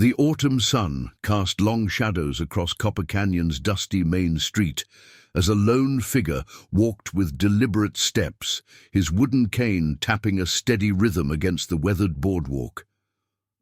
The autumn sun cast long shadows across Copper Canyon's dusty main street as a lone figure walked with deliberate steps, his wooden cane tapping a steady rhythm against the weathered boardwalk.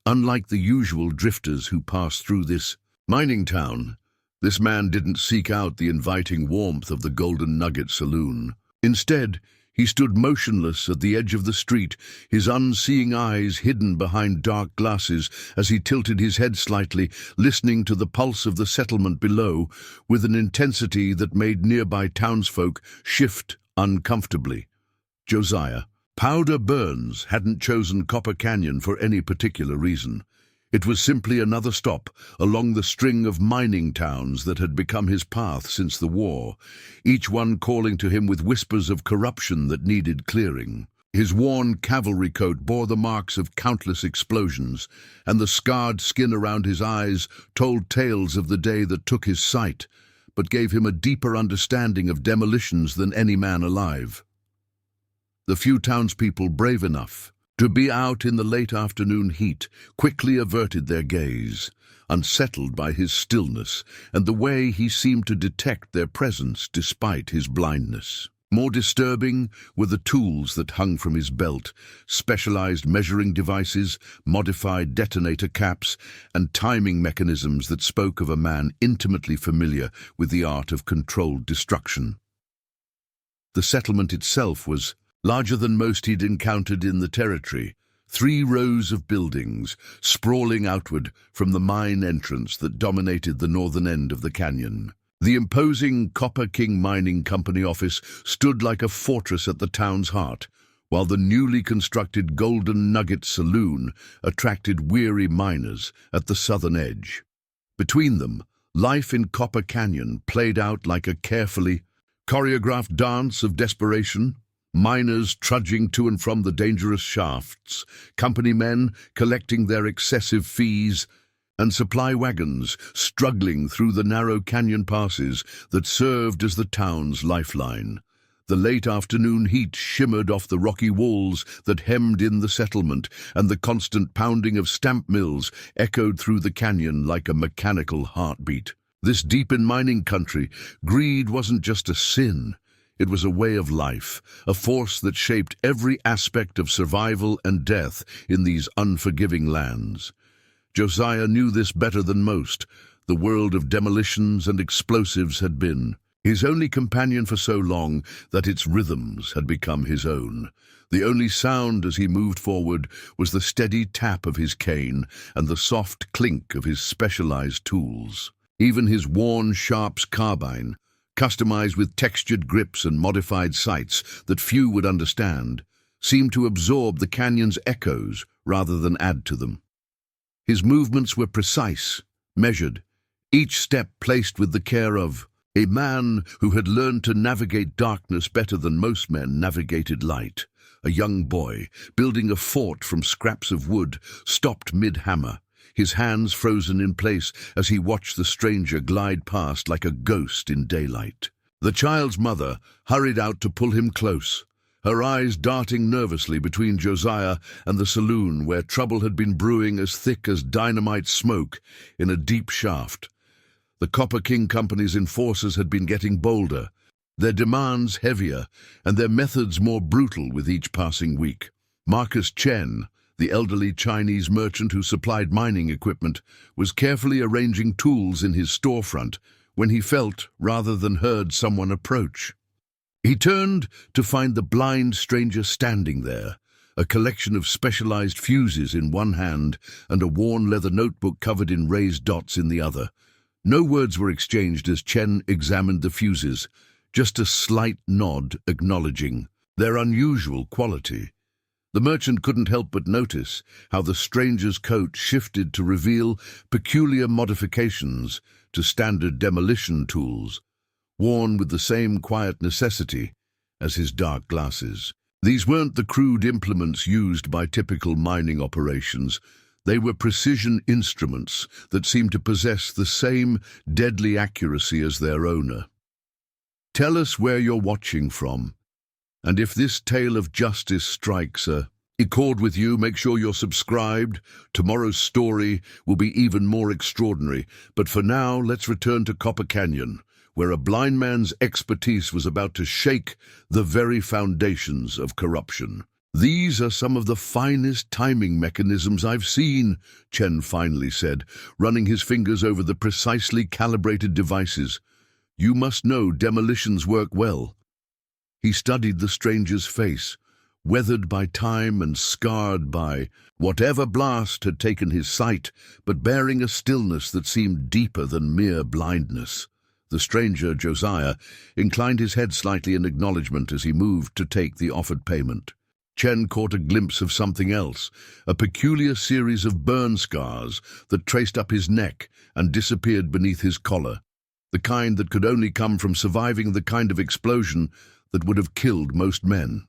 Unlike the usual drifters who pass through this mining town, this man didn't seek out the inviting warmth of the Golden Nugget Saloon. Instead, he stood motionless at the edge of the street, his unseeing eyes hidden behind dark glasses as he tilted his head slightly, listening to the pulse of the settlement below with an intensity that made nearby townsfolk shift uncomfortably. Josiah, Powder Burns, hadn't chosen Copper Canyon for any particular reason. It was simply another stop along the string of mining towns that had become his path since the war, each one calling to him with whispers of corruption that needed clearing. His worn cavalry coat bore the marks of countless explosions, and the scarred skin around his eyes told tales of the day that took his sight, but gave him a deeper understanding of demolitions than any man alive. The few townspeople brave enough to be out in the late afternoon heat quickly averted their gaze, unsettled by his stillness and the way he seemed to detect their presence despite his blindness. More disturbing were the tools that hung from his belt, specialized measuring devices, modified detonator caps, and timing mechanisms that spoke of a man intimately familiar with the art of controlled destruction. The settlement itself was larger than most he'd encountered in the territory, 3 rows of buildings sprawling outward from the mine entrance that dominated the northern end of the canyon. The imposing Copper King Mining Company office stood like a fortress at the town's heart, while the newly constructed Golden Nugget Saloon attracted weary miners at the southern edge. Between them, life in Copper Canyon played out like a carefully choreographed dance of desperation. Miners trudging to and from the dangerous shafts, company men collecting their excessive fees, and supply wagons struggling through the narrow canyon passes that served as the town's lifeline. The late afternoon heat shimmered off the rocky walls that hemmed in the settlement, and the constant pounding of stamp mills echoed through the canyon like a mechanical heartbeat. This deep in mining country, greed wasn't just a sin. It was a way of life, a force that shaped every aspect of survival and death in these unforgiving lands. Josiah knew this better than most. The world of demolitions and explosives had been his only companion for so long that its rhythms had become his own. The only sound as he moved forward was the steady tap of his cane and the soft clink of his specialized tools. Even his worn Sharps carbine, customized with textured grips and modified sights that few would understand, seemed to absorb the canyon's echoes rather than add to them. His movements were precise, measured, each step placed with the care of a man who had learned to navigate darkness better than most men navigated light. A young boy, building a fort from scraps of wood, stopped mid-hammer, his hands frozen in place as he watched the stranger glide past like a ghost in daylight. The child's mother hurried out to pull him close, her eyes darting nervously between Josiah and the saloon where trouble had been brewing as thick as dynamite smoke in a deep shaft. The Copper King Company's enforcers had been getting bolder, their demands heavier and their methods more brutal with each passing week. Marcus Chen, the elderly Chinese merchant who supplied mining equipment, was carefully arranging tools in his storefront when he felt, rather than heard, someone approach. He turned to find the blind stranger standing there, a collection of specialized fuses in one hand and a worn leather notebook covered in raised dots in the other. No words were exchanged as Chen examined the fuses, just a slight nod acknowledging their unusual quality. The merchant couldn't help but notice how the stranger's coat shifted to reveal peculiar modifications to standard demolition tools, worn with the same quiet necessity as his dark glasses. These weren't the crude implements used by typical mining operations. They were precision instruments that seemed to possess the same deadly accuracy as their owner. "Tell us where you're watching from, and if this tale of justice strikes a Accord with you, make sure you're subscribed. Tomorrow's story will be even more extraordinary. But for now, let's return to Copper Canyon, where a blind man's expertise was about to shake the very foundations of corruption. "These are some of the finest timing mechanisms I've seen," Chen finally said, running his fingers over the precisely calibrated devices. "You must know demolitions work well." He studied the stranger's face, weathered by time and scarred by whatever blast had taken his sight, but bearing a stillness that seemed deeper than mere blindness. The stranger, Josiah, inclined his head slightly in acknowledgement as he moved to take the offered payment. Chen caught a glimpse of something else, a peculiar series of burn scars that traced up his neck and disappeared beneath his collar, the kind that could only come from surviving the kind of explosion that would have killed most men.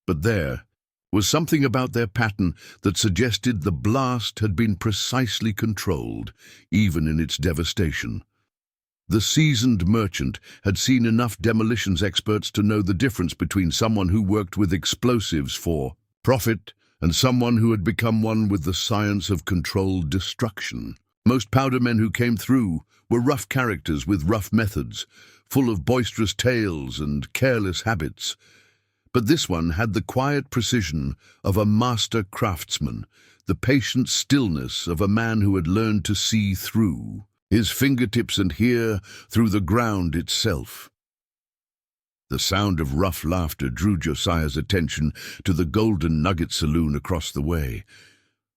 But there was something about their pattern that suggested the blast had been precisely controlled, even in its devastation. The seasoned merchant had seen enough demolitions experts to know the difference between someone who worked with explosives for profit and someone who had become one with the science of controlled destruction. Most powder men who came through were rough characters with rough methods, full of boisterous tales and careless habits. But this one had the quiet precision of a master craftsman, the patient stillness of a man who had learned to see through his fingertips and hear through the ground itself. The sound of rough laughter drew Josiah's attention to the Golden Nugget Saloon across the way.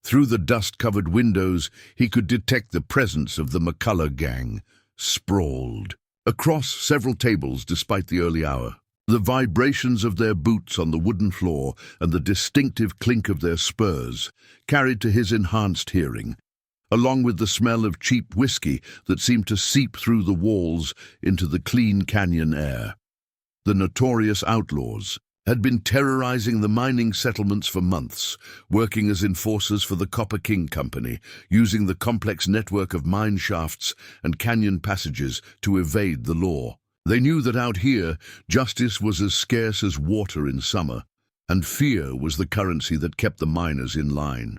Through the dust-covered windows, he could detect the presence of the McCullough gang, sprawled across several tables despite the early hour. The vibrations of their boots on the wooden floor and the distinctive clink of their spurs carried to his enhanced hearing, along with the smell of cheap whiskey that seemed to seep through the walls into the clean canyon air. The notorious Outlaws had been terrorizing the mining settlements for months, working as enforcers for the Copper King Company, using the complex network of mine shafts and canyon passages to evade the law. They knew that out here, justice was as scarce as water in summer, and fear was the currency that kept the miners in line.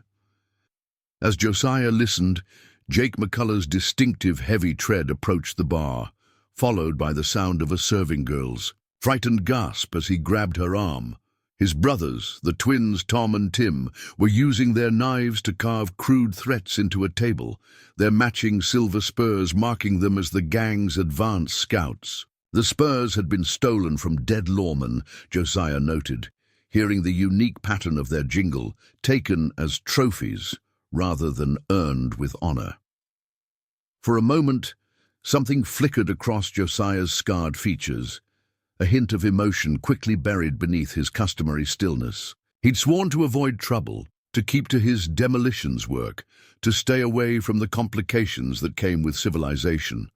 As Josiah listened, Jake McCullough's distinctive heavy tread approached the bar, followed by the sound of a serving girl's frightened gasp as he grabbed her arm. His brothers, the twins Tom and Tim, were using their knives to carve crude threats into a table, their matching silver spurs marking them as the gang's advance scouts. The spurs had been stolen from dead lawmen, Josiah noted, hearing the unique pattern of their jingle, taken as trophies rather than earned with honor. For a moment, something flickered across Josiah's scarred features, a hint of emotion quickly buried beneath his customary stillness. He'd sworn to avoid trouble, to keep to his demolitions work, to stay away from the complications that came with civilization.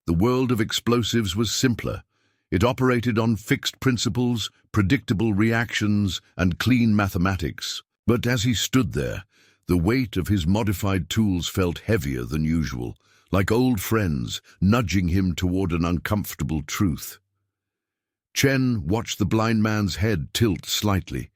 The world of explosives was simpler. It operated on fixed principles, predictable reactions, and clean mathematics. But as he stood there, the weight of his modified tools felt heavier than usual, like old friends nudging him toward an uncomfortable truth. Chen watched the blind man's head tilt slightly,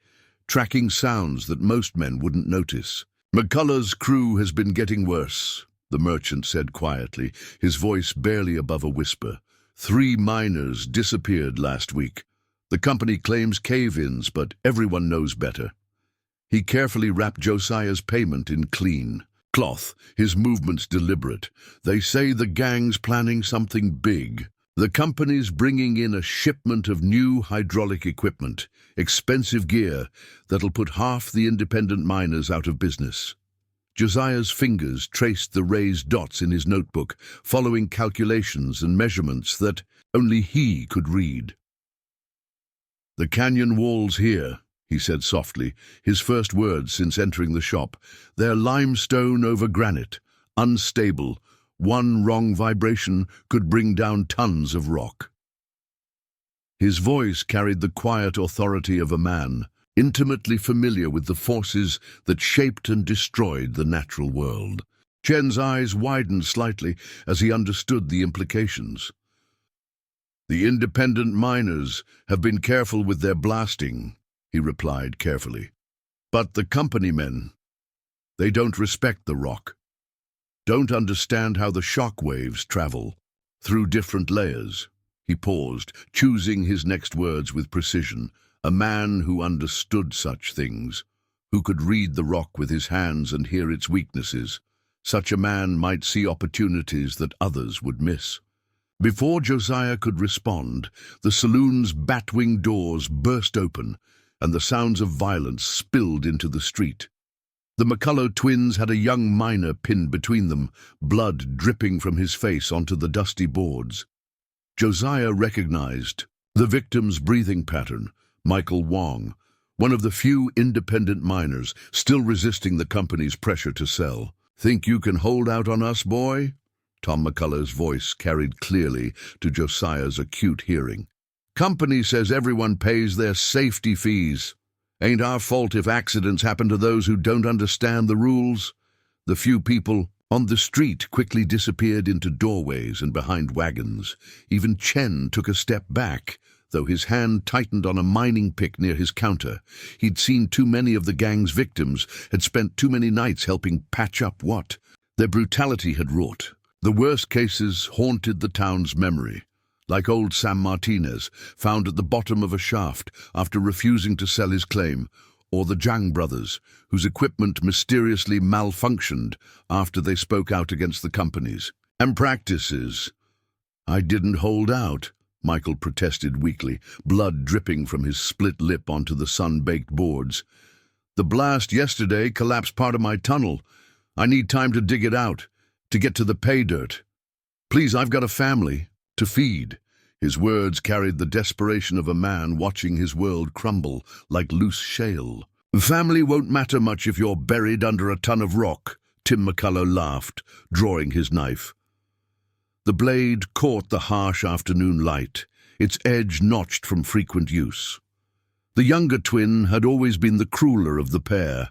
tracking sounds that most men wouldn't notice. "McCullough's crew has been getting worse," the merchant said quietly, his voice barely above a whisper. 3 miners disappeared last week. The company claims cave-ins, but everyone knows better. He carefully wrapped Josiah's payment in clean cloth, his movements deliberate. "They say the gang's planning something big. The company's bringing in a shipment of new hydraulic equipment, expensive gear that'll put half the independent miners out of business." Josiah's fingers traced the raised dots in his notebook, following calculations and measurements that only he could read. "The canyon walls here," he said softly, his first words since entering the shop. "They're limestone over granite, unstable. One wrong vibration could bring down tons of rock." His voice carried the quiet authority of a man, intimately familiar with the forces that shaped and destroyed the natural world. Chen's eyes widened slightly as he understood the implications. "The independent miners have been careful with their blasting," he replied carefully. But the company men, they don't respect the rock, don't understand how the shock waves travel through different layers. He paused, choosing his next words with precision. A man who understood such things, who could read the rock with his hands and hear its weaknesses. Such a man might see opportunities that others would miss. Before Josiah could respond, the saloon's bat-wing doors burst open, and the sounds of violence spilled into the street. The McCullough twins had a young miner pinned between them, blood dripping from his face onto the dusty boards. Josiah recognized the victim's breathing pattern, Michael Wong, one of the few independent miners still resisting the company's pressure to sell. "Think you can hold out on us, boy?" Tom McCullough's voice carried clearly to Josiah's acute hearing. "Company says everyone pays their safety fees. Ain't our fault if accidents happen to those who don't understand the rules." The few people on the street quickly disappeared into doorways and behind wagons. Even Chen took a step back, though his hand tightened on a mining pick near his counter. He'd seen too many of the gang's victims, had spent too many nights helping patch up what their brutality had wrought. The worst cases haunted the town's memory, like old Sam Martinez, found at the bottom of a shaft after refusing to sell his claim, or the Zhang brothers, whose equipment mysteriously malfunctioned after they spoke out against the companies and practices. "I didn't hold out," Michael protested weakly, blood dripping from his split lip onto the sun-baked boards. "The blast yesterday collapsed part of my tunnel. I need time to dig it out, to get to the pay dirt. Please, I've got a family to feed." His words carried the desperation of a man watching his world crumble like loose shale. "Family won't matter much if you're buried under a ton of rock," Tim McCullough laughed, drawing his knife. The blade caught the harsh afternoon light, its edge notched from frequent use. The younger twin had always been the crueler of the pair,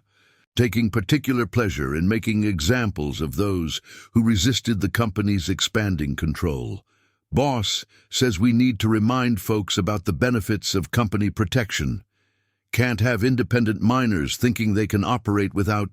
taking particular pleasure in making examples of those who resisted the company's expanding control. "Boss says we need to remind folks about the benefits of company protection. Can't have independent miners thinking they can operate without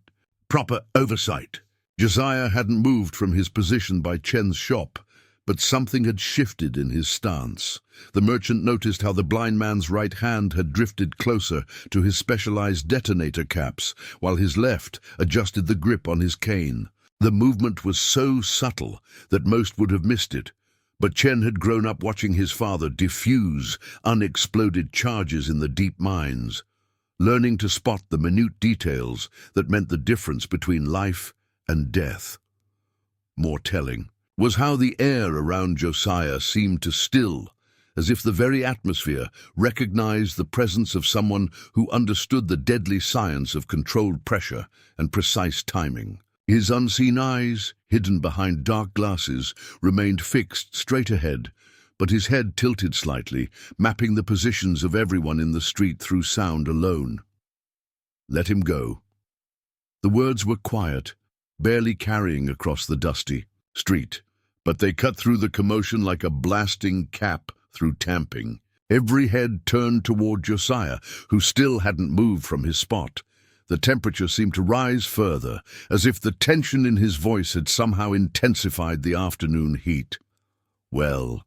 proper oversight." Josiah hadn't moved from his position by Chen's shop, but something had shifted in his stance. The merchant noticed how the blind man's right hand had drifted closer to his specialized detonator caps, while his left adjusted the grip on his cane. The movement was so subtle that most would have missed it, but Chen had grown up watching his father defuse unexploded charges in the deep mines, learning to spot the minute details that meant the difference between life and death. More telling was how the air around Josiah seemed to still, as if the very atmosphere recognized the presence of someone who understood the deadly science of controlled pressure and precise timing. His unseen eyes, hidden behind dark glasses, remained fixed straight ahead, but his head tilted slightly, mapping the positions of everyone in the street through sound alone. "Let him go." The words were quiet, barely carrying across the dusty street, but they cut through the commotion like a blasting cap through tamping. Every head turned toward Josiah, who still hadn't moved from his spot. The temperature seemed to rise further, as if the tension in his voice had somehow intensified the afternoon heat. Well,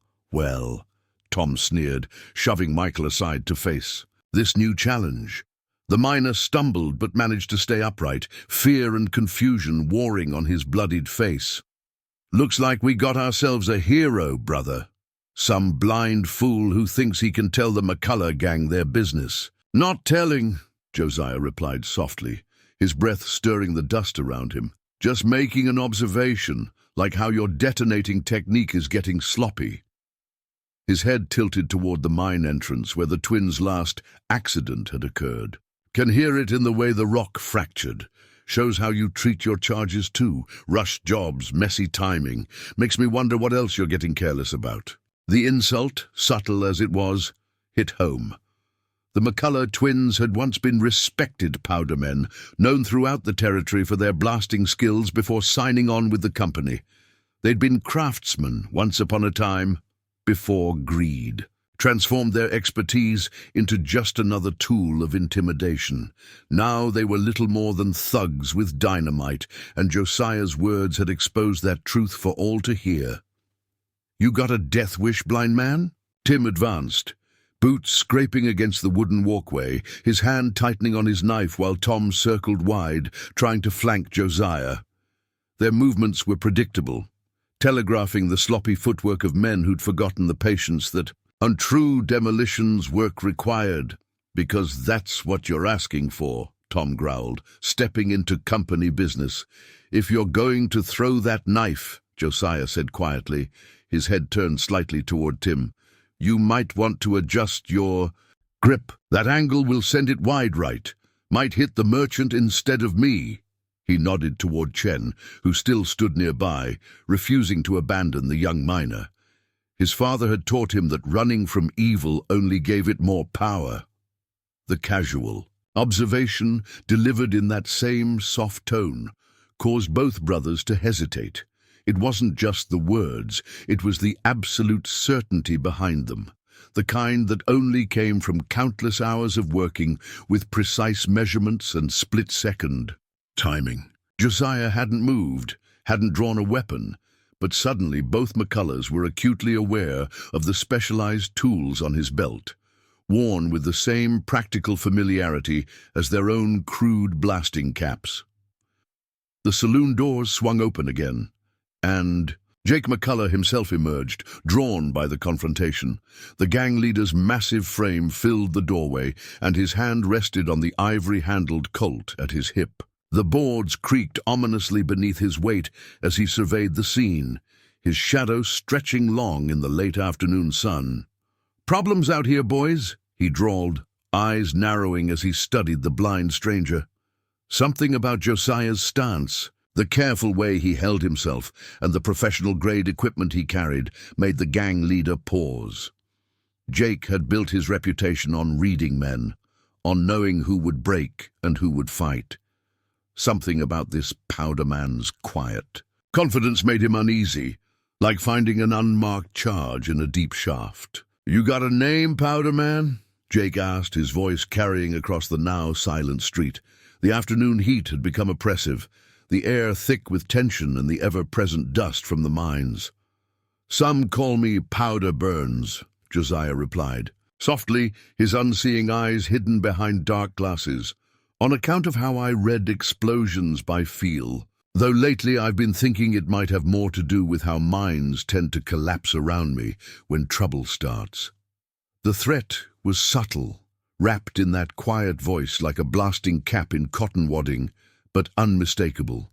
Tom sneered, shoving Michael aside to face this new challenge. The miner stumbled but managed to stay upright, fear and confusion warring on his bloodied face. "Looks like we got ourselves a hero, brother. Some blind fool who thinks he can tell the McCullough gang their business." "Not telling," Josiah replied softly, his breath stirring the dust around him. "Just making an observation, like how your detonating technique is getting sloppy." His head tilted toward the mine entrance where the twins' last accident had occurred. "Can hear it in the way the rock fractured. Shows how you treat your charges too. Rushed jobs, messy timing. Makes me wonder what else you're getting careless about." The insult, subtle as it was, hit home. The McCullough twins had once been respected powdermen, known throughout the territory for their blasting skills before signing on with the company. They'd been craftsmen once upon a time, before greed. transformed their expertise into just another tool of intimidation. Now they were little more than thugs with dynamite, and Josiah's words had exposed that truth for all to hear. "You got a death wish, blind man?" Tim advanced, boots scraping against the wooden walkway, his hand tightening on his knife while Tom circled wide, trying to flank Josiah. Their movements were predictable, telegraphing the sloppy footwork of men who'd forgotten the patience that untrue demolitions work required. "Because that's what you're asking for," Tom growled, stepping into company business. "If you're going to throw that knife," Josiah said quietly, his head turned slightly toward Tim, "you might want to adjust your grip. That angle will send it wide right. Might hit the merchant instead of me." He nodded toward Chen, who still stood nearby, refusing to abandon the young miner. His father had taught him that running from evil only gave it more power. The casual observation, delivered in that same soft tone, caused both brothers to hesitate. It wasn't just the words, it was the absolute certainty behind them, the kind that only came from countless hours of working with precise measurements and split-second timing. Josiah hadn't moved, hadn't drawn a weapon, but suddenly both McCullers were acutely aware of the specialized tools on his belt, worn with the same practical familiarity as their own crude blasting caps. The saloon doors swung open again, and Jake McCullough himself emerged, drawn by the confrontation. The gang leader's massive frame filled the doorway, and his hand rested on the ivory-handled Colt at his hip. The boards creaked ominously beneath his weight as he surveyed the scene, his shadow stretching long in the late afternoon sun. "Problems out here, boys?" he drawled, eyes narrowing as he studied the blind stranger. Something about Josiah's stance, the careful way he held himself, and the professional-grade equipment he carried made the gang leader pause. Jake had built his reputation on reading men, on knowing who would break and who would fight. Something about this powder man's quiet confidence made him uneasy, like finding an unmarked charge in a deep shaft. "You got a name, powder man?" Jake asked, his voice carrying across the now silent street. The afternoon heat had become oppressive, the air thick with tension and the ever-present dust from the mines. "Some call me Powder Burns," Josiah replied, softly, his unseeing eyes hidden behind dark glasses. "On account of how I read explosions by feel, though lately I've been thinking it might have more to do with how minds tend to collapse around me when trouble starts." The threat was subtle, wrapped in that quiet voice like a blasting cap in cotton wadding, but unmistakable.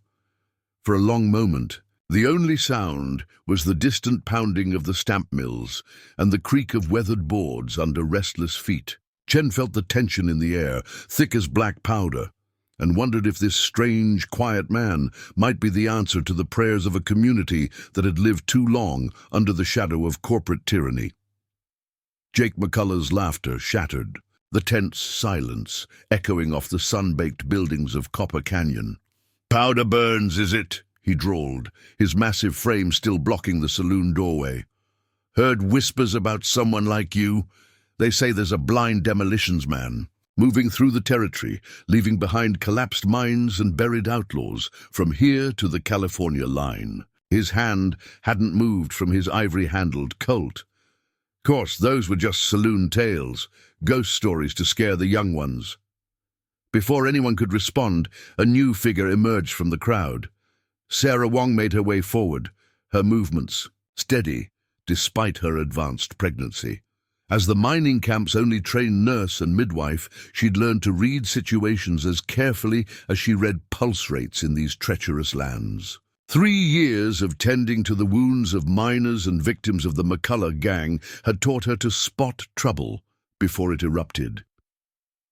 For a long moment, the only sound was the distant pounding of the stamp mills and the creak of weathered boards under restless feet. Chen felt the tension in the air, thick as black powder, and wondered if this strange, quiet man might be the answer to the prayers of a community that had lived too long under the shadow of corporate tyranny. Jake McCullough's laughter shattered, the tense silence echoing off the sun-baked buildings of Copper Canyon. "Powder Burns, is it?" he drawled, his massive frame still blocking the saloon doorway. "Heard whispers about someone like you. They say there's a blind demolitions man, moving through the territory, leaving behind collapsed mines and buried outlaws, from here to the California line." His hand hadn't moved from his ivory-handled Colt. Of course, those were just saloon tales, ghost stories to scare the young ones. Before anyone could respond, a new figure emerged from the crowd. Sarah Wong made her way forward, her movements steady despite her advanced pregnancy. As the mining camp's only trained nurse and midwife, she'd learned to read situations as carefully as she read pulse rates in these treacherous lands. 3 years of tending to the wounds of miners and victims of the McCullough gang had taught her to spot trouble before it erupted.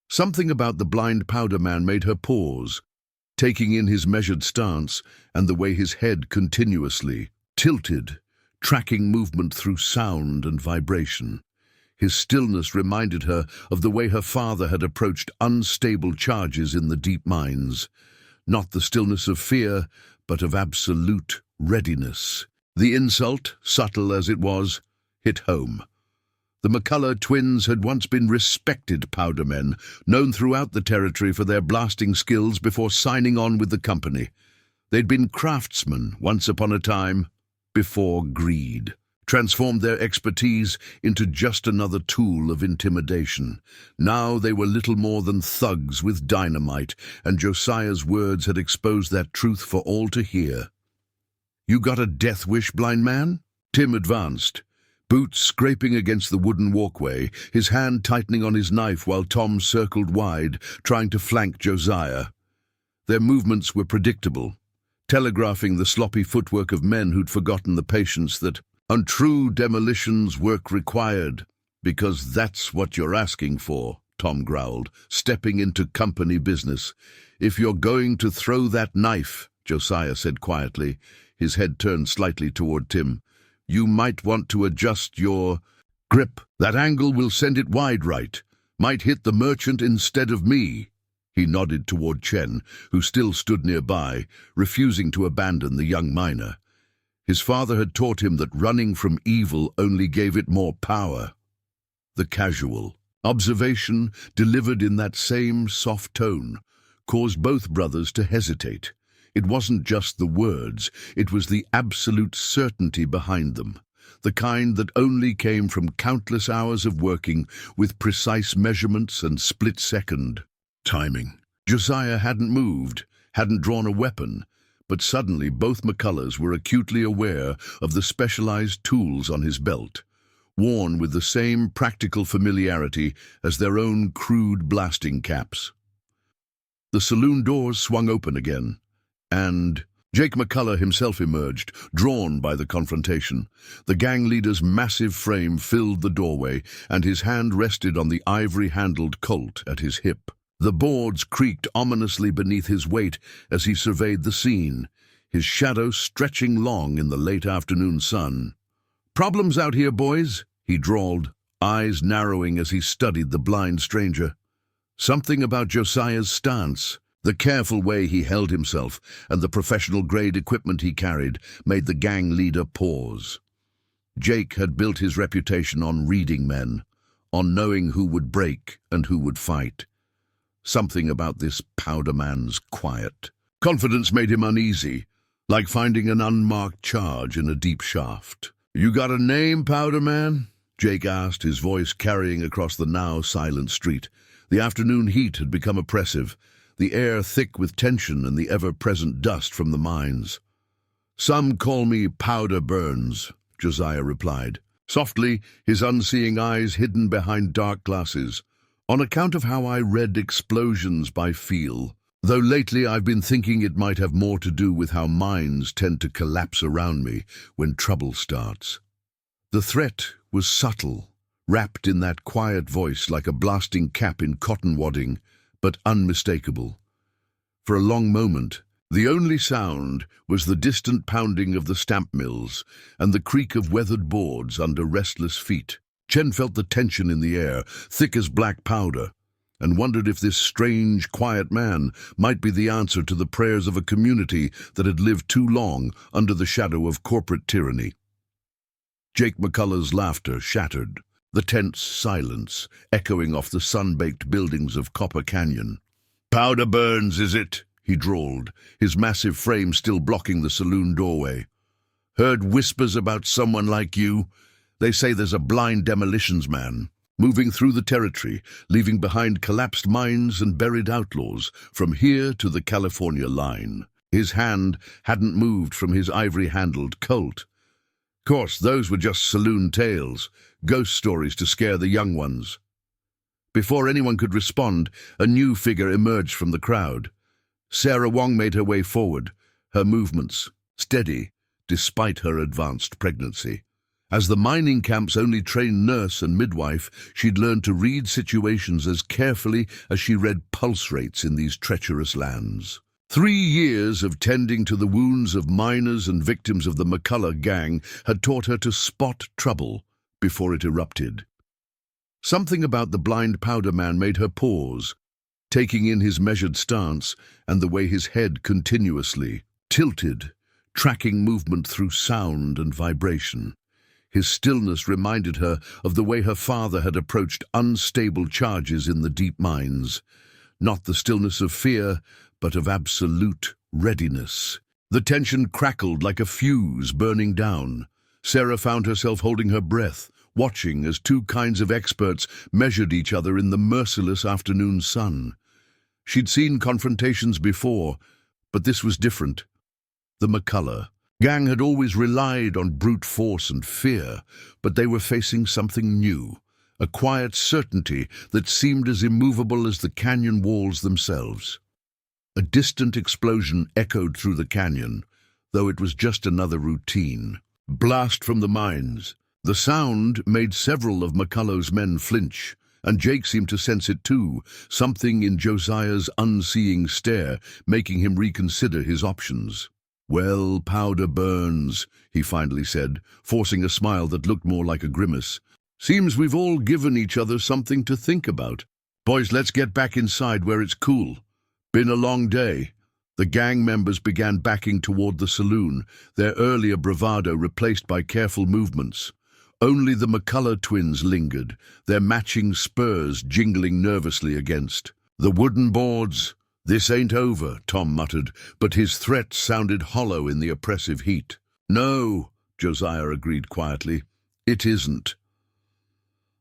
Something about the blind powder man made her pause, taking in his measured stance and the way his head continuously tilted, tracking movement through sound and vibration. His stillness reminded her of the way her father had approached unstable charges in the deep mines. Not the stillness of fear, but of absolute readiness. The insult, subtle as it was, hit home. The McCullough twins had once been respected powdermen, known throughout the territory for their blasting skills before signing on with the company. They'd been craftsmen once upon a time, before greed transformed their expertise into just another tool of intimidation. Now they were little more than thugs with dynamite, and Josiah's words had exposed that truth for all to hear. "You got a death wish, blind man?" Tim advanced, boots scraping against the wooden walkway, his hand tightening on his knife while Tom circled wide, trying to flank Josiah. Their movements were predictable, telegraphing the sloppy footwork of men who'd forgotten the patience that untrue demolitions work required. "Because that's what you're asking for," Tom growled, stepping into company business. "If you're going to throw that knife," Josiah said quietly, his head turned slightly toward Tim, "you might want to adjust your grip. That angle will send it wide right. Might hit the merchant instead of me." He nodded toward Chen, who still stood nearby, refusing to abandon the young miner. His father had taught him that running from evil only gave it more power. The casual observation, delivered in that same soft tone, caused both brothers to hesitate. It wasn't just the words, it was the absolute certainty behind them, the kind that only came from countless hours of working with precise measurements and split-second timing. Josiah hadn't moved, hadn't drawn a weapon, but suddenly both McCulloughs were acutely aware of the specialized tools on his belt, worn with the same practical familiarity as their own crude blasting caps. The saloon doors swung open again, and Jake McCullough himself emerged, drawn by the confrontation. The gang leader's massive frame filled the doorway, and his hand rested on the ivory-handled Colt at his hip. The boards creaked ominously beneath his weight as he surveyed the scene, his shadow stretching long in the late afternoon sun. "Problems out here, boys?" he drawled, eyes narrowing as he studied the blind stranger. Something about Josiah's stance, the careful way he held himself, and the professional-grade equipment he carried made the gang leader pause. Jake had built his reputation on reading men, on knowing who would break and who would fight. Something about this powder man's quiet confidence made him uneasy, like finding an unmarked charge in a deep shaft. "You got a name, powder man?" Jake asked, his voice carrying across the now silent street. The afternoon heat had become oppressive, the air thick with tension and the ever-present dust from the mines. "Some call me Powder Burns," Josiah replied, softly, his unseeing eyes hidden behind dark glasses. "On account of how I read explosions by feel, though lately I've been thinking it might have more to do with how mines tend to collapse around me when trouble starts." The threat was subtle, wrapped in that quiet voice like a blasting cap in cotton wadding, but unmistakable. For a long moment, the only sound was the distant pounding of the stamp mills and the creak of weathered boards under restless feet. Chen felt the tension in the air, thick as black powder, and wondered if this strange, quiet man might be the answer to the prayers of a community that had lived too long under the shadow of corporate tyranny. Jake McCullough's laughter shattered, the tense silence echoing off the sun-baked buildings of Copper Canyon. "Powder Burns, is it?" he drawled, his massive frame still blocking the saloon doorway. "Heard whispers about someone like you. They say there's a blind demolitions man moving through the territory, leaving behind collapsed mines and buried outlaws from here to the California line." His hand hadn't moved from his ivory-handled Colt. Of course, those were just saloon tales, ghost stories to scare the young ones. Before anyone could respond, a new figure emerged from the crowd. Sarah Wong made her way forward, her movements steady despite her advanced pregnancy. As the mining camp's only trained nurse and midwife, she'd learned to read situations as carefully as she read pulse rates in these treacherous lands. 3 years of tending to the wounds of miners and victims of the McCullough gang had taught her to spot trouble before it erupted. Something about the blind powder man made her pause, taking in his measured stance and the way his head continuously tilted, tracking movement through sound and vibration. His stillness reminded her of the way her father had approached unstable charges in the deep mines. Not the stillness of fear, but of absolute readiness. The tension crackled like a fuse burning down. Sarah found herself holding her breath, watching as two kinds of experts measured each other in the merciless afternoon sun. She'd seen confrontations before, but this was different. The McCullough gang had always relied on brute force and fear, but they were facing something new, a quiet certainty that seemed as immovable as the canyon walls themselves. A distant explosion echoed through the canyon, though it was just another routine blast from the mines. The sound made several of McCullough's men flinch, and Jake seemed to sense it too, something in Josiah's unseeing stare making him reconsider his options. "Well, powder burns," he finally said, forcing a smile that looked more like a grimace. "Seems we've all given each other something to think about. Boys, let's get back inside where it's cool. Been a long day." The gang members began backing toward the saloon, their earlier bravado replaced by careful movements. Only the McCullough twins lingered, their matching spurs jingling nervously against the wooden boards. "This ain't over," Tom muttered, but his threat sounded hollow in the oppressive heat. "No," Josiah agreed quietly, "it isn't."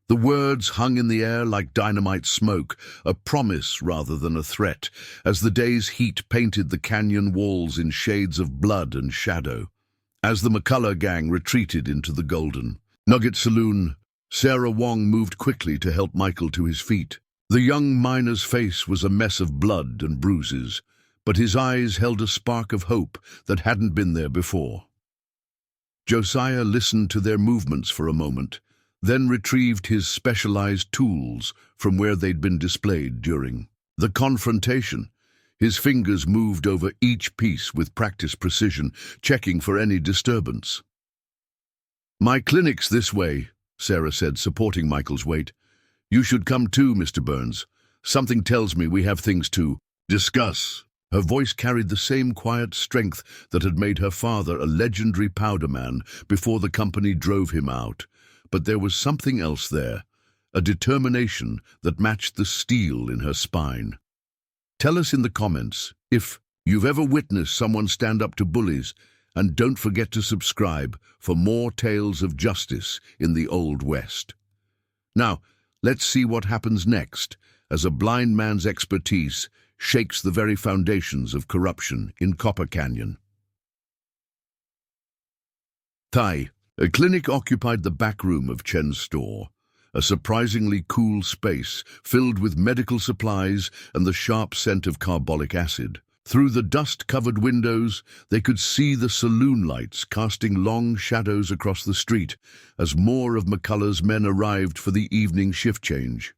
The words hung in the air like dynamite smoke, a promise rather than a threat, as the day's heat painted the canyon walls in shades of blood and shadow. As the McCullough gang retreated into the Golden Nugget Saloon, Sarah Wong moved quickly to help Michael to his feet. The young miner's face was a mess of blood and bruises, but his eyes held a spark of hope that hadn't been there before. Josiah listened to their movements for a moment, then retrieved his specialized tools from where they'd been displayed during the confrontation. His fingers moved over each piece with practiced precision, checking for any disturbance. "My clinic's this way," Sarah said, supporting Michael's weight. "You should come too, Mr. Burns. Something tells me we have things to discuss." Her voice carried the same quiet strength that had made her father a legendary powder man before the company drove him out. But there was something else there, a determination that matched the steel in her spine. Tell us in the comments if you've ever witnessed someone stand up to bullies, and don't forget to subscribe for more tales of justice in the Old West. Now, let's see what happens next as a blind man's expertise shakes the very foundations of corruption in Copper Canyon. Thai. A clinic occupied the back room of Chen's store, a surprisingly cool space filled with medical supplies and the sharp scent of carbolic acid. Through the dust-covered windows, they could see the saloon lights casting long shadows across the street as more of McCullough's men arrived for the evening shift change.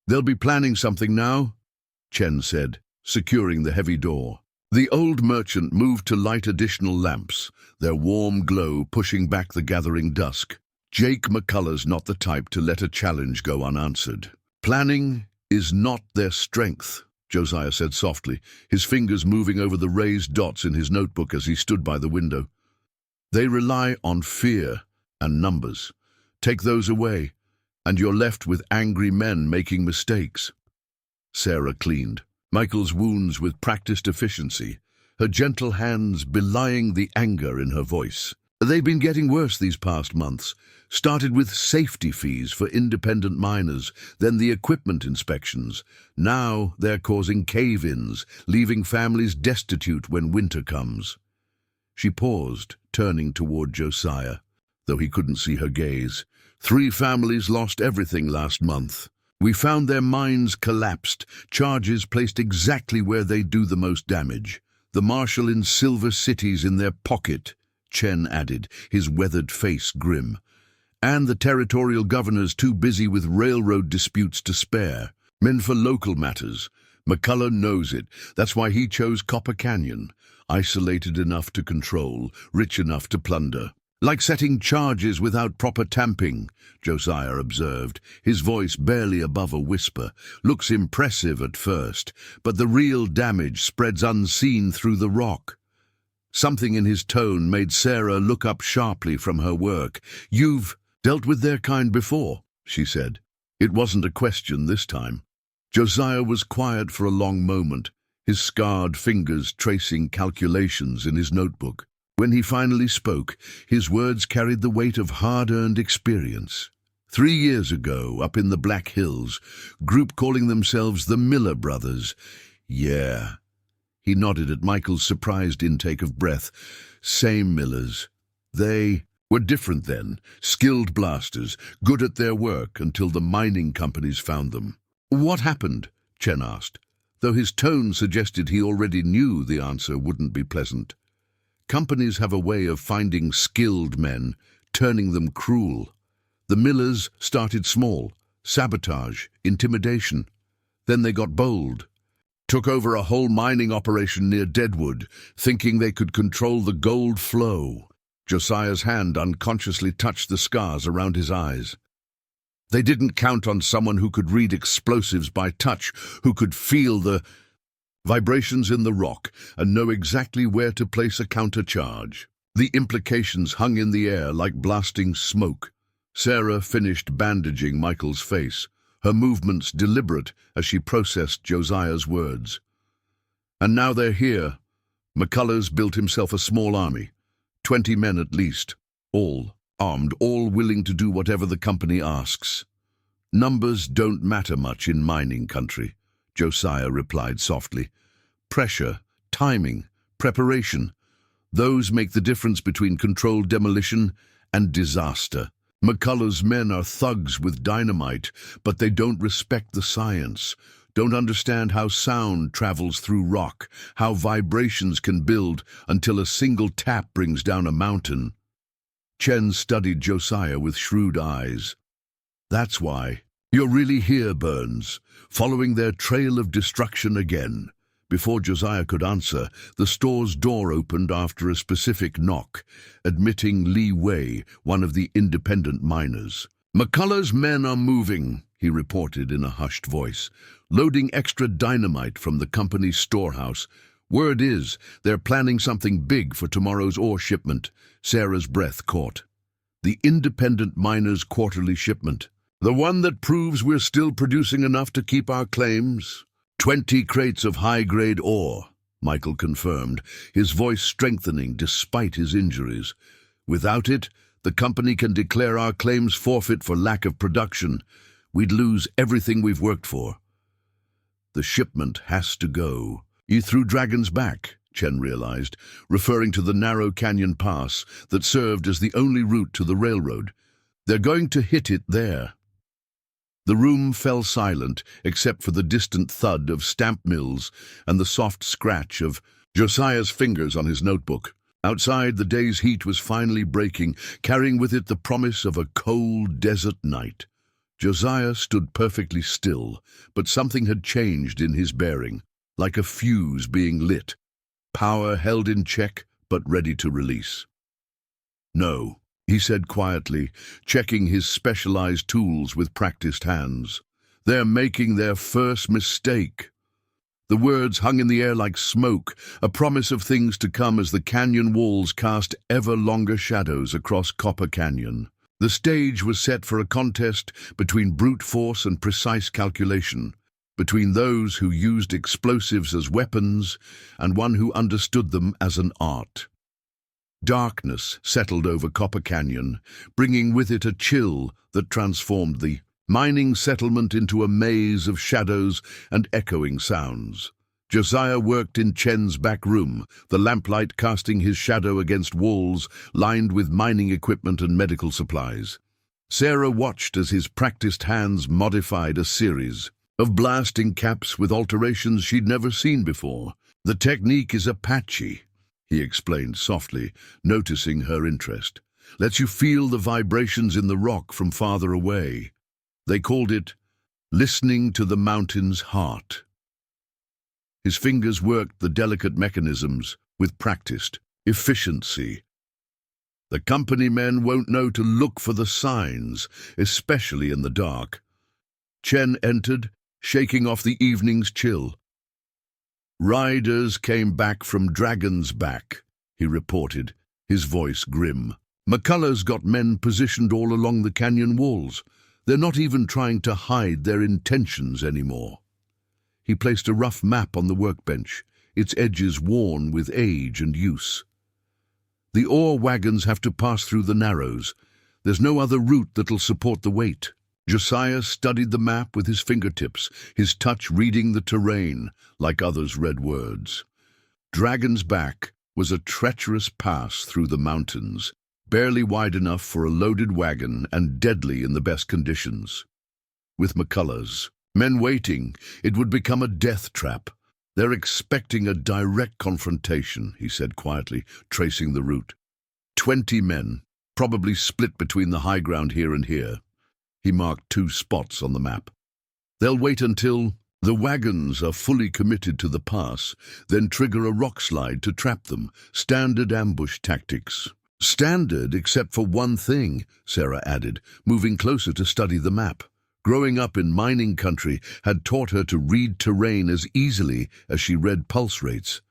"They'll be planning something now," Chen said, securing the heavy door. The old merchant moved to light additional lamps, their warm glow pushing back the gathering dusk. Jake McCullough's not the type to let a challenge go unanswered. "Planning is not their strength," Josiah said softly, his fingers moving over the raised dots in his notebook as he stood by the window. "They rely on fear and numbers. Take those away, and you're left with angry men making mistakes." Sarah cleaned Michael's wounds with practiced efficiency, her gentle hands belying the anger in her voice. "They've been getting worse these past months. Started with safety fees for independent miners, then the equipment inspections. Now they're causing cave-ins, leaving families destitute when winter comes." She paused, turning toward Josiah, though he couldn't see her gaze. "3 families lost everything last month. We found their mines collapsed, charges placed exactly where they do the most damage. The marshal in Silver City's in their pocket," Chen added, his weathered face grim. "And the territorial governor's too busy with railroad disputes to spare. Men for local matters. McCullough knows it. That's why he chose Copper Canyon. Isolated enough to control, rich enough to plunder. Like setting charges without proper tamping," Josiah observed, his voice barely above a whisper. "Looks impressive at first, but the real damage spreads unseen through the rock." Something in his tone made Sarah look up sharply from her work. "You've dealt with their kind before," she said. It wasn't a question this time. Josiah was quiet for a long moment, his scarred fingers tracing calculations in his notebook. When he finally spoke, his words carried the weight of hard-earned experience. 3 years ago, up in the Black Hills, group calling themselves the Miller Brothers. Yeah. He nodded at Michael's surprised intake of breath. Same Millers. They were different then, skilled blasters, good at their work until the mining companies found them. "What happened?" Chen asked, though his tone suggested he already knew the answer wouldn't be pleasant. Companies have a way of finding skilled men, turning them cruel. The Millers started small, sabotage, intimidation. Then they got bold. Took over a whole mining operation near Deadwood, thinking they could control the gold flow. Josiah's hand unconsciously touched the scars around his eyes. They didn't count on someone who could read explosives by touch, who could feel the vibrations in the rock and know exactly where to place a countercharge. The implications hung in the air like blasting smoke. Sarah finished bandaging Michael's face, her movements deliberate as she processed Josiah's words. "And now they're here. McCullers built himself a small army, 20 men at least, all armed, all willing to do whatever the company asks." "Numbers don't matter much in mining country," Josiah replied softly. "Pressure, timing, preparation, those make the difference between controlled demolition and disaster. McCullers' men are thugs with dynamite, but they don't respect the science, don't understand how sound travels through rock, how vibrations can build until a single tap brings down a mountain." Chen studied Josiah with shrewd eyes. "That's why you're really here, Burns, following their trail of destruction again." Before Josiah could answer, the store's door opened after a specific knock, admitting Lee Wei, one of the independent miners. "McCullers' men are moving," he reported in a hushed voice, "loading extra dynamite from the company's storehouse. Word is, they're planning something big for tomorrow's ore shipment." Sarah's breath caught. "The independent miners' quarterly shipment. The one that proves we're still producing enough to keep our claims?" 20 crates of high-grade ore, Michael confirmed, his voice strengthening despite his injuries. "Without it, the company can declare our claims forfeit for lack of production. We'd lose everything we've worked for." "The shipment has to go." "You threw Dragon's Back," Chen realized, referring to the narrow canyon pass that served as the only route to the railroad. "They're going to hit it there." The room fell silent, except for the distant thud of stamp mills and the soft scratch of Josiah's fingers on his notebook. Outside, the day's heat was finally breaking, carrying with it the promise of a cold desert night. Josiah stood perfectly still, but something had changed in his bearing, like a fuse being lit, power held in check but ready to release. "No," he said quietly, checking his specialized tools with practiced hands. "They're making their first mistake." The words hung in the air like smoke, a promise of things to come as the canyon walls cast ever longer shadows across Copper Canyon. The stage was set for a contest between brute force and precise calculation, between those who used explosives as weapons and one who understood them as an art. Darkness settled over Copper Canyon, bringing with it a chill that transformed the mining settlement into a maze of shadows and echoing sounds. Josiah worked in Chen's back room, the lamplight casting his shadow against walls lined with mining equipment and medical supplies. Sarah watched as his practiced hands modified a series of blasting caps with alterations she'd never seen before. "The technique is Apache," he explained softly, noticing her interest. "Lets you feel the vibrations in the rock from farther away. They called it listening to the mountain's heart." His fingers worked the delicate mechanisms with practiced efficiency. "The company men won't know to look for the signs, especially in the dark." Chen entered, shaking off the evening's chill. "Riders came back from Dragon's Back," he reported, his voice grim. McCullough's got men positioned all along the canyon walls. They're not even trying to hide their intentions anymore. He placed a rough map on the workbench, its edges worn with age and use. The ore wagons have to pass through the narrows. There's no other route that'll support the weight. Josiah studied the map with his fingertips, his touch reading the terrain like others read words. Dragon's Back was a treacherous pass through the mountains, barely wide enough for a loaded wagon and deadly in the best conditions. With McCullough's men waiting, it would become a death trap. They're expecting a direct confrontation, he said quietly, tracing the route. 20 men, probably split between the high ground here and here. He marked 2 spots on the map. They'll wait until the wagons are fully committed to the pass, then trigger a rock slide to trap them. Standard ambush tactics. Standard except for one thing, Sarah added, moving closer to study the map. Growing up in mining country had taught her to read terrain as easily as she read pulse rates.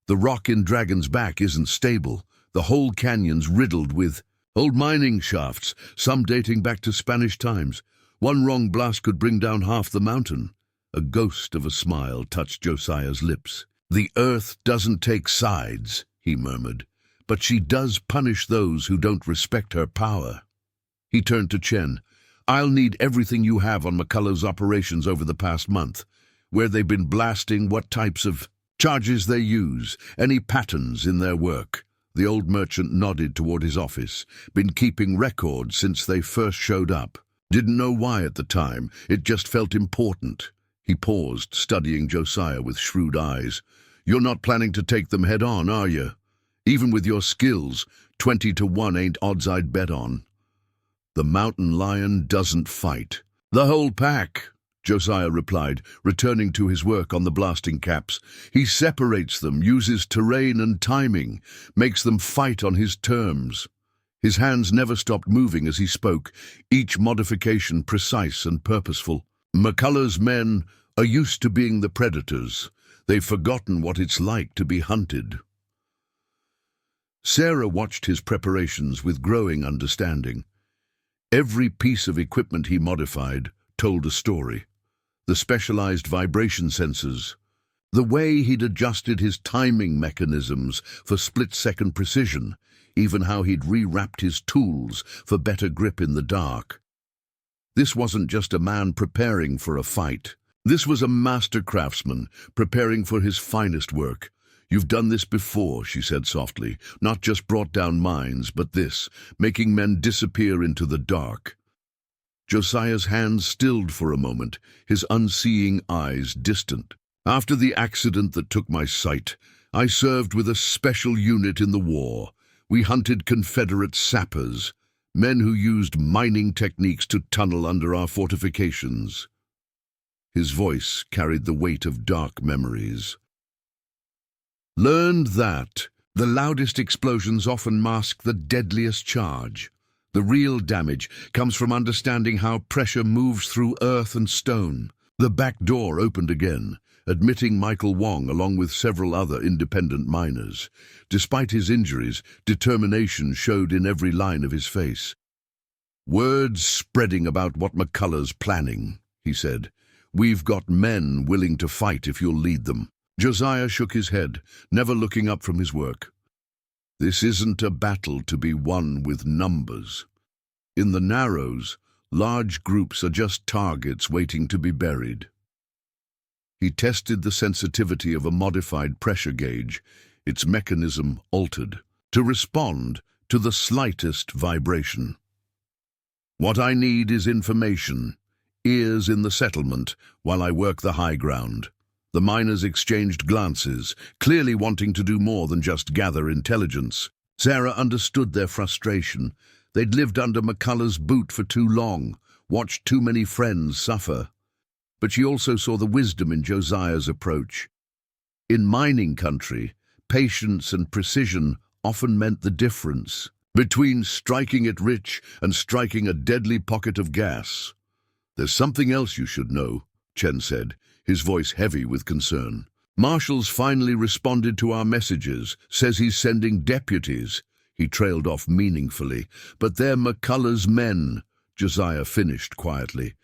The rock in Dragon's Back isn't stable. The whole canyon's riddled with old mining shafts, some dating back to Spanish times. One wrong blast could bring down half the mountain. A ghost of a smile touched Josiah's lips. The earth doesn't take sides, he murmured, but she does punish those who don't respect her power. He turned to Chen. I'll need everything you have on McCullough's operations over the past month. Where they've been blasting, what types of charges they use, any patterns in their work. The old merchant nodded toward his office. Been keeping records since they first showed up. Didn't know why at the time, it just felt important. He paused, studying Josiah with shrewd eyes. You're not planning to take them head on, are you? Even with your skills, 20 to 1 ain't odds I'd bet on. The mountain lion doesn't fight. The whole pack, Josiah replied, returning to his work on the blasting caps. He separates them, uses terrain and timing, makes them fight on his terms. His hands never stopped moving as he spoke, each modification precise and purposeful. McCullough's men are used to being the predators. They've forgotten what it's like to be hunted. Sarah watched his preparations with growing understanding. Every piece of equipment he modified told a story. The specialized vibration sensors, the way he'd adjusted his timing mechanisms for split-second precision, even how he'd rewrapped his tools for better grip in the dark. This wasn't just a man preparing for a fight. This was a master craftsman preparing for his finest work. You've done this before, she said softly, not just brought down mines, but this, making men disappear into the dark. Josiah's hands stilled for a moment, his unseeing eyes distant. After the accident that took my sight, I served with a special unit in the war. We hunted Confederate sappers, men who used mining techniques to tunnel under our fortifications. His voice carried the weight of dark memories. Learned that the loudest explosions often mask the deadliest charge. The real damage comes from understanding how pressure moves through earth and stone. The back door opened again, admitting Michael Wong along with several other independent miners. Despite his injuries, determination showed in every line of his face. Words spreading about what McCullough's planning, he said. We've got men willing to fight if you'll lead them. Josiah shook his head, never looking up from his work. This isn't a battle to be won with numbers. In the Narrows, large groups are just targets waiting to be buried. He tested the sensitivity of a modified pressure gauge, its mechanism altered, to respond to the slightest vibration. What I need is information, ears in the settlement, while I work the high ground. The miners exchanged glances, clearly wanting to do more than just gather intelligence. Sarah understood their frustration. They'd lived under McCullough's boot for too long, watched too many friends suffer. But she also saw the wisdom in Josiah's approach. In mining country, patience and precision often meant the difference between striking it rich and striking a deadly pocket of gas. There's something else you should know, Chen said, his voice heavy with concern. Marshall's finally responded to our messages, says he's sending deputies. He trailed off meaningfully. But they're McCullough's men, Josiah finished quietly.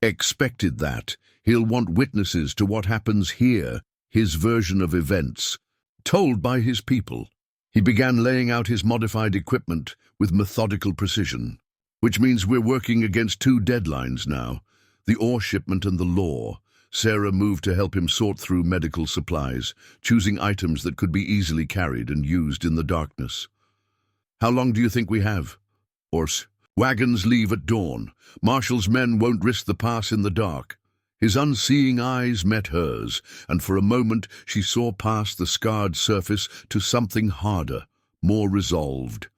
Expected that. He'll want witnesses to what happens here, his version of events, told by his people. He began laying out his modified equipment with methodical precision, which means we're working against two deadlines now, the ore shipment and the law. Sarah moved to help him sort through medical supplies, choosing items that could be easily carried and used in the darkness. How long do you think we have? Horse. Wagons leave at dawn. Marshall's men won't risk the pass in the dark. His unseeing eyes met hers, and for a moment she saw past the scarred surface to something harder, more resolved.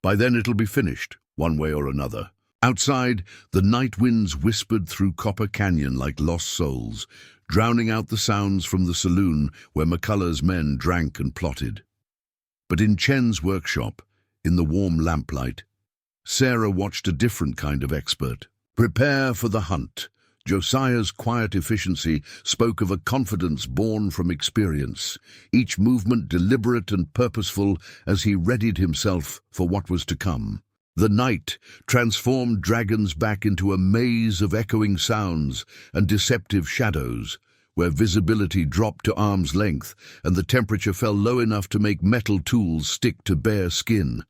By then it'll be finished, one way or another. Outside, the night winds whispered through Copper Canyon like lost souls, drowning out the sounds from the saloon where McCullough's men drank and plotted. But in Chen's workshop, in the warm lamplight, Sarah watched a different kind of expert. Prepare for the hunt. Josiah's quiet efficiency spoke of a confidence born from experience, each movement deliberate and purposeful as he readied himself for what was to come. The night transformed dragons back into a maze of echoing sounds and deceptive shadows, where visibility dropped to arm's length and the temperature fell low enough to make metal tools stick to bare skin.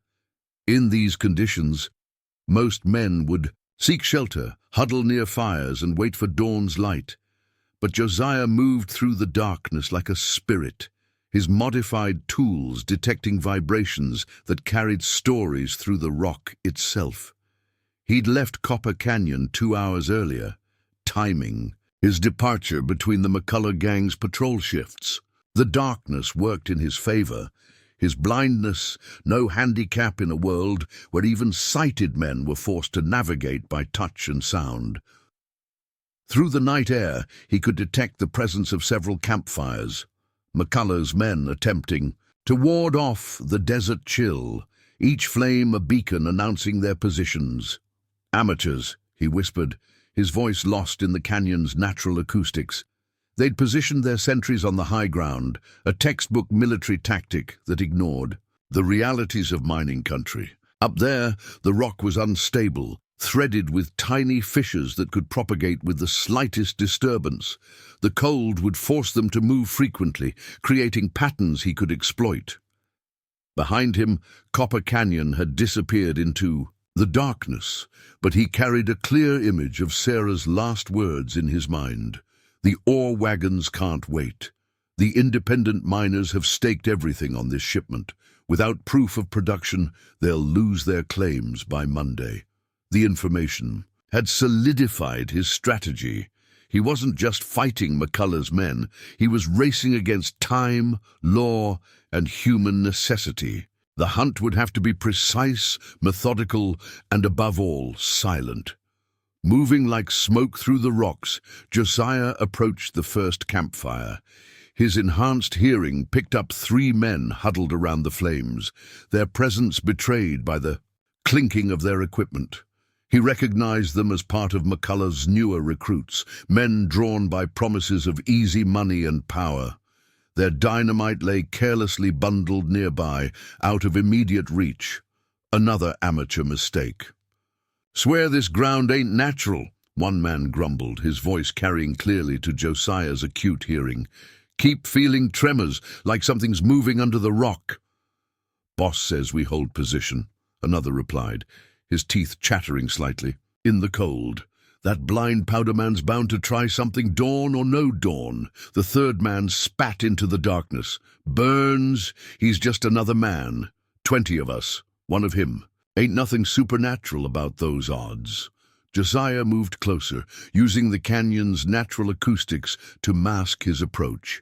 In these conditions, most men would seek shelter, huddle near fires, and wait for dawn's light. But Josiah moved through the darkness like a spirit, his modified tools detecting vibrations that carried stories through the rock itself. He'd left Copper Canyon 2 hours earlier, timing his departure between the McCullough gang's patrol shifts. The darkness worked in his favor. His blindness, no handicap in a world where even sighted men were forced to navigate by touch and sound. Through the night air, he could detect the presence of several campfires, McCullough's men attempting to ward off the desert chill, each flame a beacon announcing their positions. Amateurs, he whispered, his voice lost in the canyon's natural acoustics. They'd positioned their sentries on the high ground, a textbook military tactic that ignored the realities of mining country. Up there, the rock was unstable, threaded with tiny fissures that could propagate with the slightest disturbance. The cold would force them to move frequently, creating patterns he could exploit. Behind him, Copper Canyon had disappeared into the darkness, but he carried a clear image of Sarah's last words in his mind. The ore wagons can't wait. The independent miners have staked everything on this shipment. Without proof of production, they'll lose their claims by Monday. The information had solidified his strategy. He wasn't just fighting McCullough's men. He was racing against time, law, and human necessity. The hunt would have to be precise, methodical, and above all, silent. Moving like smoke through the rocks, Josiah approached the first campfire. His enhanced hearing picked up 3 men huddled around the flames, their presence betrayed by the clinking of their equipment. He recognized them as part of McCullough's newer recruits, men drawn by promises of easy money and power. Their dynamite lay carelessly bundled nearby, out of immediate reach. Another amateur mistake. "Swear this ground ain't natural," one man grumbled, his voice carrying clearly to Josiah's acute hearing. "Keep feeling tremors, like something's moving under the rock." "Boss says we hold position," another replied, his teeth chattering slightly. "In the cold. That blind powder man's bound to try something, dawn or no dawn." The third man spat into the darkness. "Burns, he's just another man. 20 of us, one of him. Ain't nothing supernatural about those odds." Josiah moved closer, using the canyon's natural acoustics to mask his approach.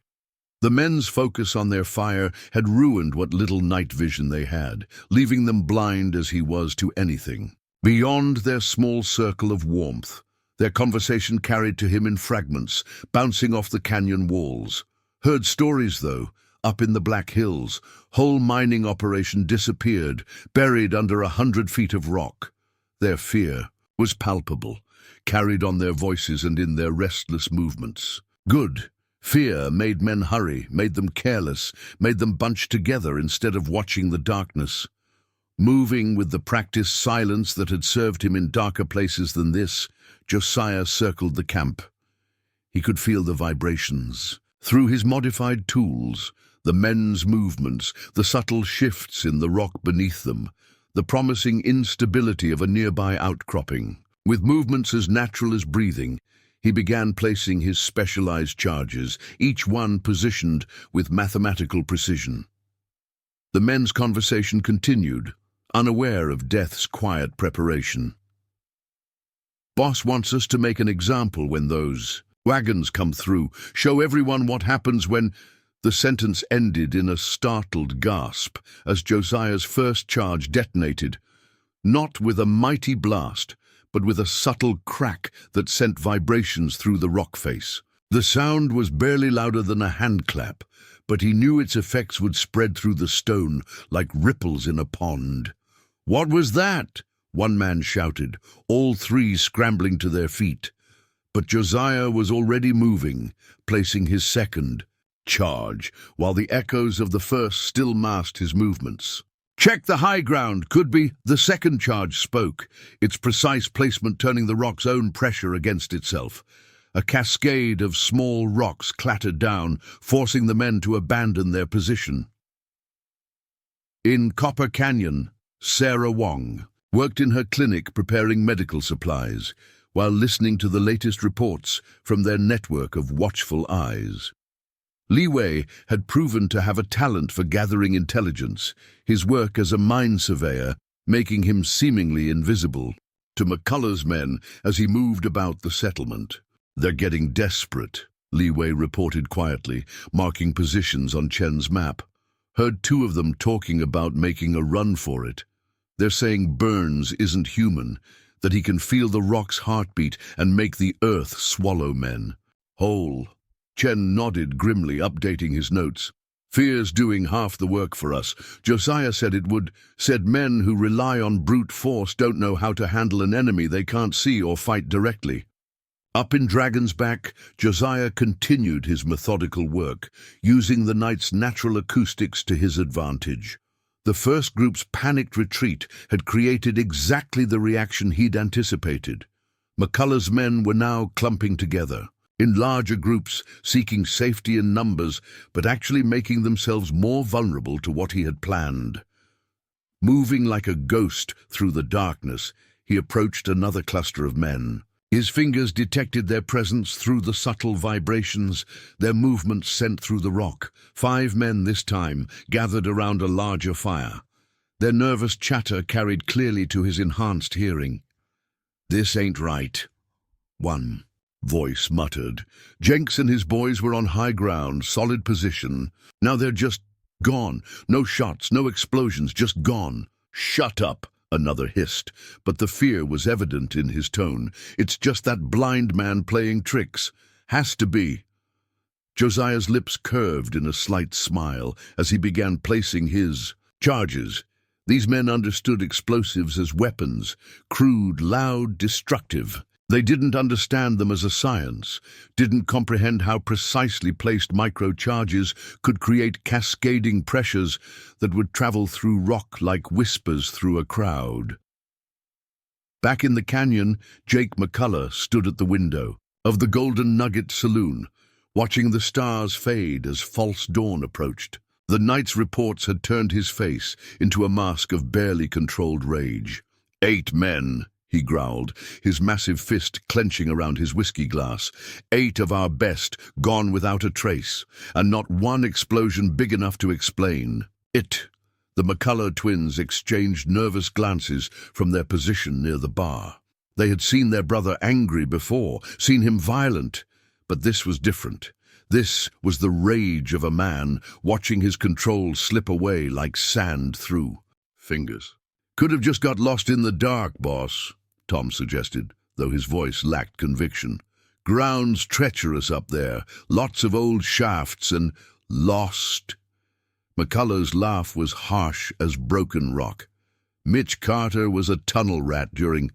The men's focus on their fire had ruined what little night vision they had, leaving them blind as he was to anything. Beyond their small circle of warmth, their conversation carried to him in fragments, bouncing off the canyon walls. Heard stories, though. Up in the Black Hills, whole mining operation disappeared, buried under 100 feet of rock. Their fear was palpable, carried on their voices and in their restless movements. "Good. Fear made men hurry, made them careless, made them bunch together instead of watching the darkness. Moving with the practiced silence that had served him in darker places than this, Josiah circled the camp. He could feel the vibrations. Through his modified tools, the men's movements, the subtle shifts in the rock beneath them, the promising instability of a nearby outcropping. With movements as natural as breathing, he began placing his specialized charges, each one positioned with mathematical precision. The men's conversation continued, unaware of death's quiet preparation. "Boss wants us to make an example when those wagons come through. Show everyone what happens when—" The sentence ended in a startled gasp as Josiah's first charge detonated, not with a mighty blast, but with a subtle crack that sent vibrations through the rock face. The sound was barely louder than a handclap, but he knew its effects would spread through the stone like ripples in a pond. "What was that?" one man shouted, all three scrambling to their feet. But Josiah was already moving, placing his second charge, while the echoes of the first still masked his movements. "Check the high ground, could be—" The second charge spoke, its precise placement turning the rock's own pressure against itself. A cascade of small rocks clattered down, forcing the men to abandon their position. In Copper Canyon, Sarah Wong worked in her clinic preparing medical supplies, while listening to the latest reports from their network of watchful eyes. Li Wei had proven to have a talent for gathering intelligence, his work as a mine surveyor making him seemingly invisible to McCullough's men as he moved about the settlement. "They're getting desperate," Li Wei reported quietly, marking positions on Chen's map. "Heard two of them talking about making a run for it. They're saying Burns isn't human, that he can feel the rock's heartbeat and make the earth swallow men. Whole." Chen nodded grimly, updating his notes. "Fear's doing half the work for us. Josiah said it would. Said men who rely on brute force don't know how to handle an enemy they can't see or fight directly." Up in Dragon's Back, Josiah continued his methodical work, using the night's natural acoustics to his advantage. The first group's panicked retreat had created exactly the reaction he'd anticipated. McCullough's men were now clumping together, in larger groups, seeking safety in numbers, but actually making themselves more vulnerable to what he had planned. Moving like a ghost through the darkness, he approached another cluster of men. His fingers detected their presence through the subtle vibrations, their movements sent through the rock. 5 men this time, gathered around a larger fire. Their nervous chatter carried clearly to his enhanced hearing. "This ain't right," one voice muttered. Jenks and his boys were on high ground, solid position. "Now they're just gone. No shots, no explosions, just gone." "Shut up," another hissed, but the fear was evident in his tone. "It's just that blind man playing tricks. Has to be." Josiah's lips curved in a slight smile as he began placing his charges. These men understood explosives as weapons, crude, loud, destructive. They didn't understand them as a science, didn't comprehend how precisely placed microcharges could create cascading pressures that would travel through rock like whispers through a crowd. Back in the canyon, Jake McCullough stood at the window of the Golden Nugget Saloon, watching the stars fade as false dawn approached. The night's reports had turned his face into a mask of barely controlled rage. 8 men, he growled, his massive fist clenching around his whiskey glass. 8 of our best, gone without a trace, and not one explosion big enough to explain it. The McCullough twins exchanged nervous glances from their position near the bar. They had seen their brother angry before, seen him violent, but this was different. This was the rage of a man watching his control slip away like sand through fingers. "Could have just got lost in the dark, boss," Tom suggested, though his voice lacked conviction. "Ground's treacherous up there, lots of old shafts and—" "Lost." McCullough's laugh was harsh as broken rock. Mitch Carter was a tunnel rat during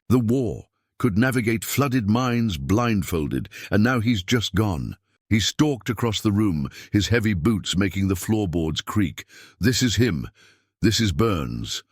the war, could navigate flooded mines blindfolded, and now he's just gone. He stalked across the room, his heavy boots making the floorboards creak. This is him. This is Burns.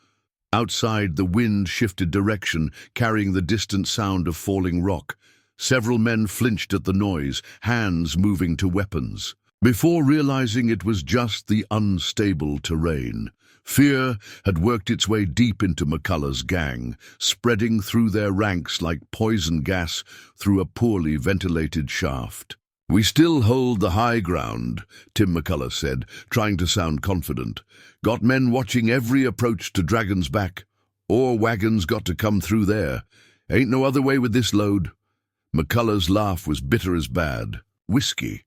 Outside, the wind shifted direction, carrying the distant sound of falling rock. Several men flinched at the noise, hands moving to weapons. Before realizing it was just the unstable terrain, fear had worked its way deep into McCullough's gang, spreading through their ranks like poison gas through a poorly ventilated shaft. "We still hold the high ground," Tim McCullough said, trying to sound confident. "Got men watching every approach to Dragon's Back. Or wagons got to come through there. Ain't no other way with this load." McCullough's laugh was bitter as bad. Whiskey.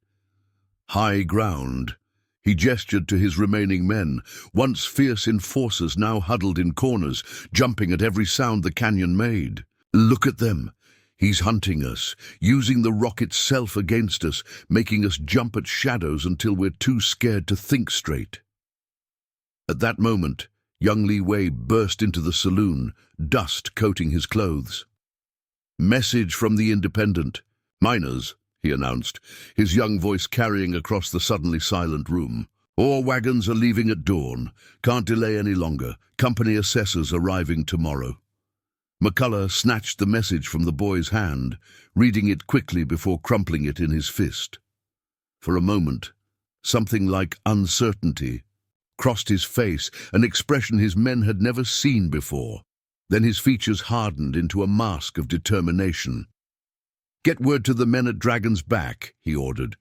High ground. He gestured to his remaining men, once fierce enforcers now huddled in corners, jumping at every sound the canyon made. "Look at them. He's hunting us, using the rock itself against us, making us jump at shadows until we're too scared to think straight." At that moment, young Li Wei burst into the saloon, dust coating his clothes. "Message from the Independent. Miners," he announced, his young voice carrying across the suddenly silent room. "Ore wagons are leaving at dawn. Can't delay any longer. Company assessors arriving tomorrow." McCullough snatched the message from the boy's hand, reading it quickly before crumpling it in his fist. For a moment, something like uncertainty crossed his face, an expression his men had never seen before. Then his features hardened into a mask of determination. "Get word to the men at Dragon's Back," he ordered.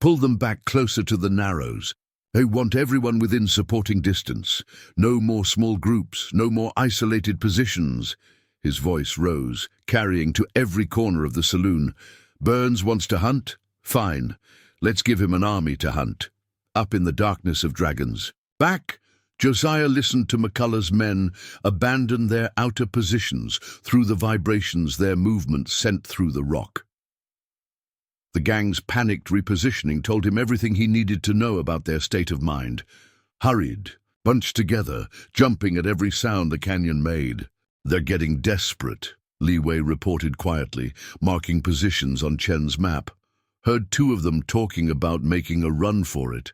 "Pull them back closer to the Narrows. I want everyone within supporting distance. No more small groups, no more isolated positions." His voice rose, carrying to every corner of the saloon. "Burns wants to hunt? Fine. Let's give him an army to hunt. Up in the darkness of Dragons Back." Josiah listened to McCullough's men abandon their outer positions through the vibrations their movement sent through the rock. The gang's panicked repositioning told him everything he needed to know about their state of mind. Hurried, bunched together, jumping at every sound the canyon made. "They're getting desperate," Li Wei reported quietly, marking positions on Chen's map. "Heard two of them talking about making a run for it.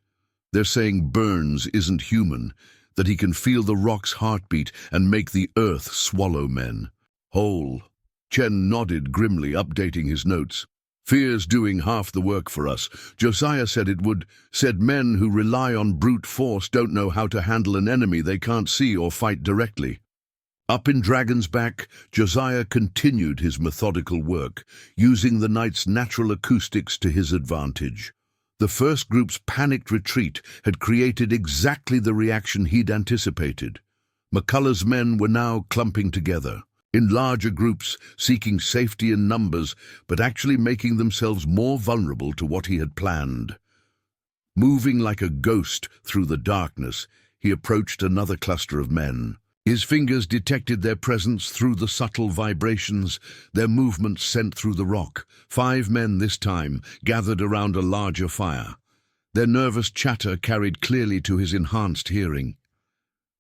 They're saying Burns isn't human, that he can feel the rock's heartbeat and make the earth swallow men. Whole." Chen nodded grimly, updating his notes. "Fear's doing half the work for us. Josiah said it would. Said men who rely on brute force don't know how to handle an enemy they can't see or fight directly." Up in Dragon's Back, Josiah continued his methodical work, using the night's natural acoustics to his advantage. The first group's panicked retreat had created exactly the reaction he'd anticipated. McCullough's men were now clumping together, in larger groups, seeking safety in numbers, but actually making themselves more vulnerable to what he had planned. Moving like a ghost through the darkness, he approached another cluster of men. His fingers detected their presence through the subtle vibrations, their movements sent through the rock. 5 men this time, gathered around a larger fire. Their nervous chatter carried clearly to his enhanced hearing.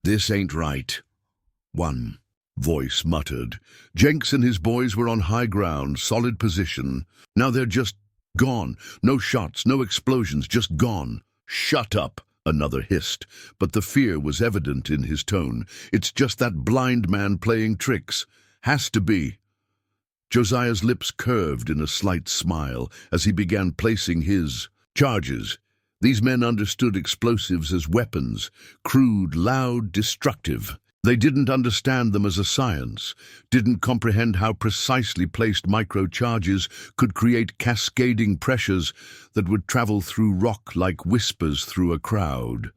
"This ain't right," one voice muttered. Jenks and his boys were on high ground, solid position. Now they're just gone. No shots, no explosions, just gone. "Shut up," another hissed, but the fear was evident in his tone. "It's just that blind man playing tricks. Has to be." Josiah's lips curved in a slight smile as he began placing his charges. These men understood explosives as weapons, crude, loud, destructive. They didn't understand them as a science, didn't comprehend how precisely placed microcharges could create cascading pressures that would travel through rock like whispers through a crowd.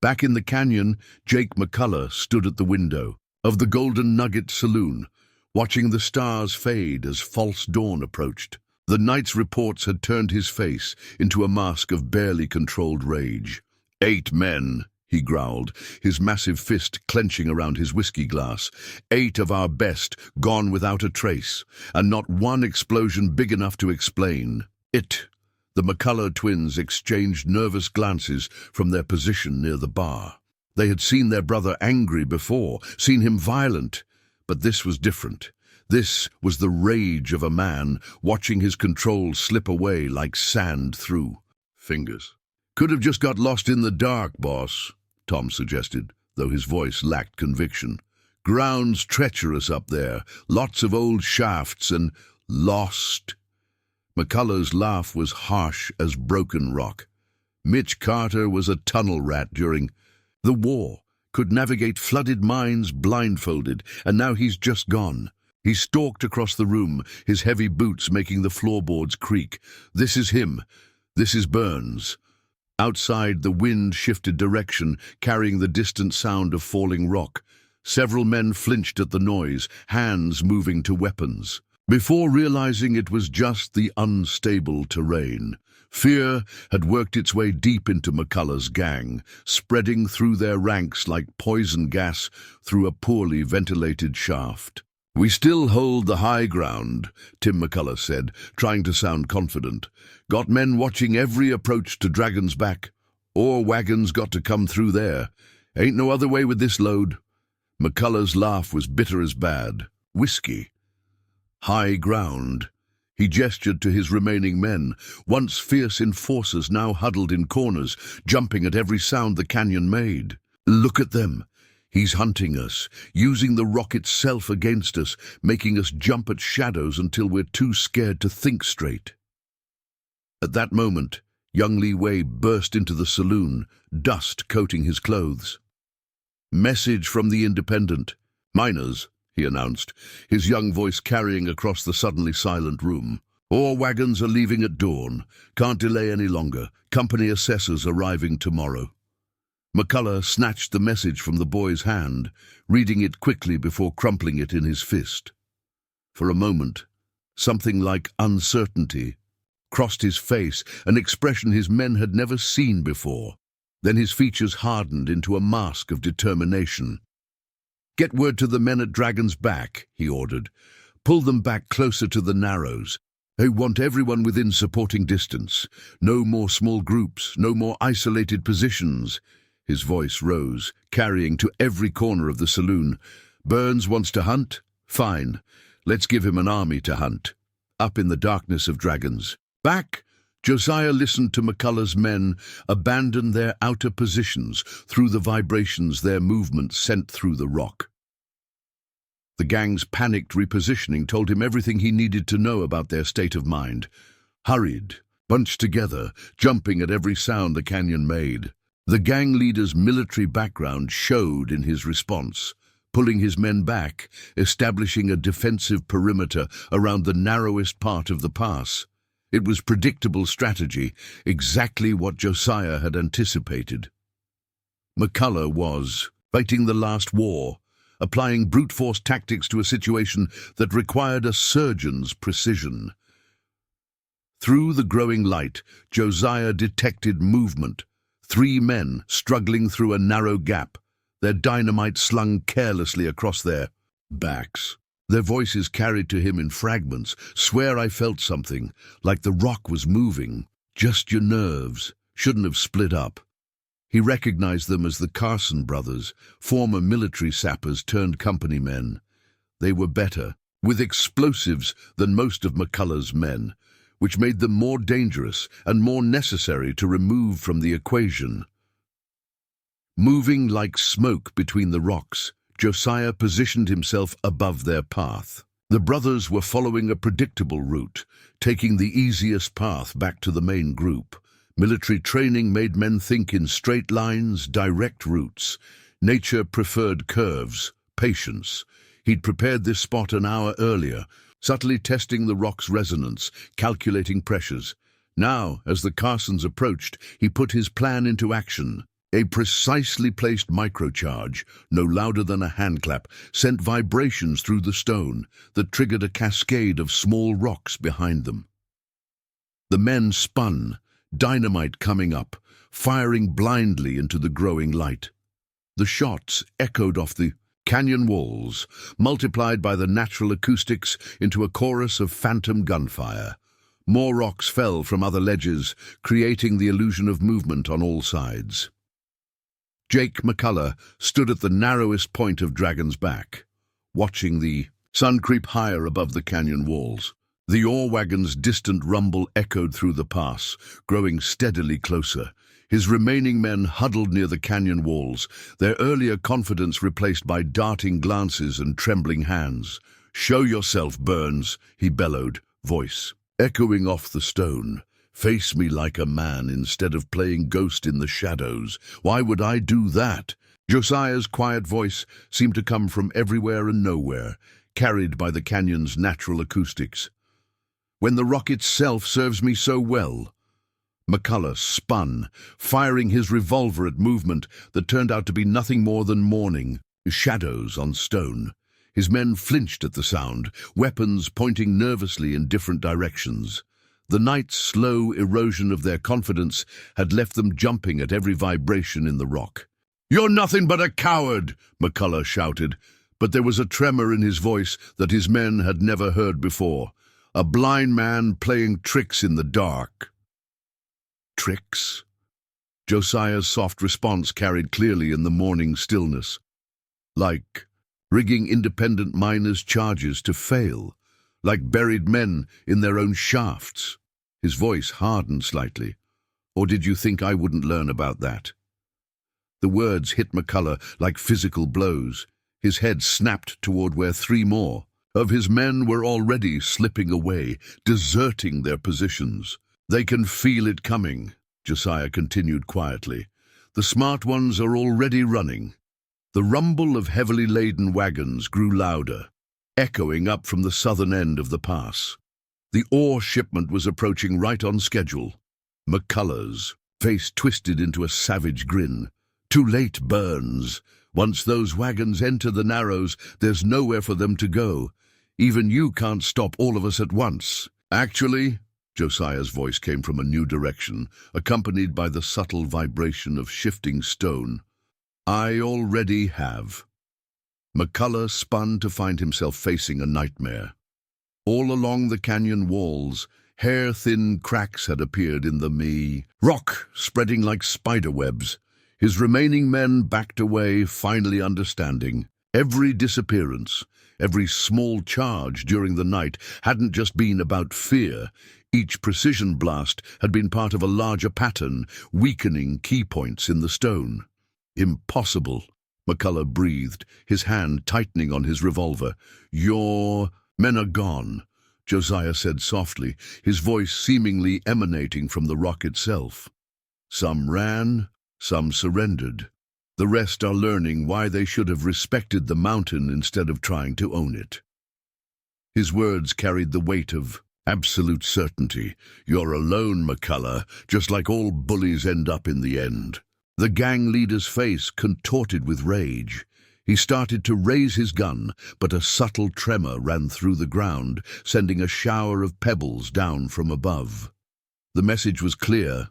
Back in the canyon, Jake McCullough stood at the window of the Golden Nugget Saloon, watching the stars fade as false dawn approached. The night's reports had turned his face into a mask of barely controlled rage. 8 men, he growled, his massive fist clenching around his whiskey glass. 8 of our best, gone without a trace, and not one explosion big enough to explain it. The McCullough twins exchanged nervous glances from their position near the bar. They had seen their brother angry before, seen him violent, but this was different. This was the rage of a man watching his control slip away like sand through fingers. "Could have just got lost in the dark, boss," Tom suggested, though his voice lacked conviction. "Ground's treacherous up there, lots of old shafts and lost." McCullough's laugh was harsh as broken rock. Mitch Carter was a tunnel rat during the war, could navigate flooded mines blindfolded, and now he's just gone. He stalked across the room, his heavy boots making the floorboards creak. This is him. This is Burns. Outside, the wind shifted direction, carrying the distant sound of falling rock. Several men flinched at the noise, hands moving to weapons. Before realizing it was just the unstable terrain, fear had worked its way deep into McCullough's gang, spreading through their ranks like poison gas through a poorly ventilated shaft. "We still hold the high ground," Tim McCullough said, trying to sound confident. "Got men watching every approach to Dragon's Back. Ore wagons got to come through there. Ain't no other way with this load." McCullough's laugh was bitter as bad. Whiskey. High ground. He gestured to his remaining men, once fierce enforcers now huddled in corners, jumping at every sound the canyon made. "Look at them. He's hunting us, using the rock itself against us, making us jump at shadows until we're too scared to think straight." At that moment, young Li Wei burst into the saloon, dust coating his clothes. "Message from the Independent. Miners," he announced, his young voice carrying across the suddenly silent room. "Ore wagons are leaving at dawn. Can't delay any longer. Company assessors arriving tomorrow." McCullough snatched the message from the boy's hand, reading it quickly before crumpling it in his fist. For a moment, something like uncertainty crossed his face, an expression his men had never seen before. Then his features hardened into a mask of determination. "Get word to the men at Dragon's Back," he ordered. "Pull them back closer to the Narrows. I want everyone within supporting distance. No more small groups, no more isolated positions." His voice rose, carrying to every corner of the saloon. "Burns wants to hunt? Fine. Let's give him an army to hunt. Up in the darkness of Dragons Back." Josiah listened to McCullough's men abandon their outer positions through the vibrations their movement sent through the rock. The gang's panicked repositioning told him everything he needed to know about their state of mind. Hurried, bunched together, jumping at every sound the canyon made. The gang leader's military background showed in his response, pulling his men back, establishing a defensive perimeter around the narrowest part of the pass. It was predictable strategy, exactly what Josiah had anticipated. McCullough was fighting the last war, applying brute force tactics to a situation that required a surgeon's precision. Through the growing light, Josiah detected movement. 3 men struggling through a narrow gap, their dynamite slung carelessly across their backs. Their voices carried to him in fragments. "Swear I felt something, like the rock was moving. Just your nerves. Shouldn't have split up." He recognized them as the Carson brothers, former military sappers turned company men. They were better, with explosives, than most of McCullough's men, which made them more dangerous and more necessary to remove from the equation. Moving like smoke between the rocks, Josiah positioned himself above their path. The brothers were following a predictable route, taking the easiest path back to the main group. Military training made men think in straight lines, direct routes. Nature preferred curves, patience. He'd prepared this spot an hour earlier, subtly testing the rock's resonance, calculating pressures. Now, as the Carsons approached, he put his plan into action. A precisely placed microcharge, no louder than a handclap, sent vibrations through the stone that triggered a cascade of small rocks behind them. The men spun, dynamite coming up, firing blindly into the growing light. The shots echoed off the canyon walls, multiplied by the natural acoustics into a chorus of phantom gunfire. More rocks fell from other ledges, creating the illusion of movement on all sides. Jake McCullough stood at the narrowest point of Dragon's Back, watching the Sun crept higher above the canyon walls. The ore wagon's distant rumble echoed through the pass, growing steadily closer. His remaining men huddled near the canyon walls, their earlier confidence replaced by darting glances and trembling hands. "Show yourself, Burns," he bellowed, voice echoing off the stone. "Face me like a man instead of playing ghost in the shadows. Why would I do that?" Josiah's quiet voice seemed to come from everywhere and nowhere, carried by the canyon's natural acoustics. "When the rock itself serves me so well." McCullough spun, firing his revolver at movement that turned out to be nothing more than mourning, shadows on stone. His men flinched at the sound, weapons pointing nervously in different directions. The night's slow erosion of their confidence had left them jumping at every vibration in the rock. "You're nothing but a coward," McCullough shouted, but there was a tremor in his voice that his men had never heard before. A blind man playing tricks in the dark. Tricks? Josiah's soft response carried clearly in the morning stillness. Like rigging independent miners' charges to fail, like buried men in their own shafts. His voice hardened slightly. "Or did you think I wouldn't learn about that?" The words hit McCullough like physical blows. His head snapped toward where three more of his men were already slipping away, deserting their positions. "They can feel it coming," Josiah continued quietly. "The smart ones are already running." The rumble of heavily laden wagons grew louder, echoing up from the southern end of the pass. The ore shipment was approaching right on schedule. McCullough's face twisted into a savage grin. "Too late, Burns. Once those wagons enter the Narrows, there's nowhere for them to go. Even you can't stop all of us at once." "Actually," Josiah's voice came from a new direction, accompanied by the subtle vibration of shifting stone, "I already have." McCullough spun to find himself facing a nightmare. All along the canyon walls, hair-thin cracks had appeared in the rock, spreading like spider webs. His remaining men backed away, finally understanding. Every disappearance, every small charge during the night hadn't just been about fear. Each precision blast had been part of a larger pattern, weakening key points in the stone. "Impossible," McCullough breathed, his hand tightening on his revolver. "Your men are gone," Josiah said softly, his voice seemingly emanating from the rock itself. "Some ran, some surrendered. The rest are learning why they should have respected the mountain instead of trying to own it." His words carried the weight of absolute certainty. "You're alone, McCullough, just like all bullies end up in the end." The gang leader's face contorted with rage. He started to raise his gun, but a subtle tremor ran through the ground, sending a shower of pebbles down from above. The message was clear.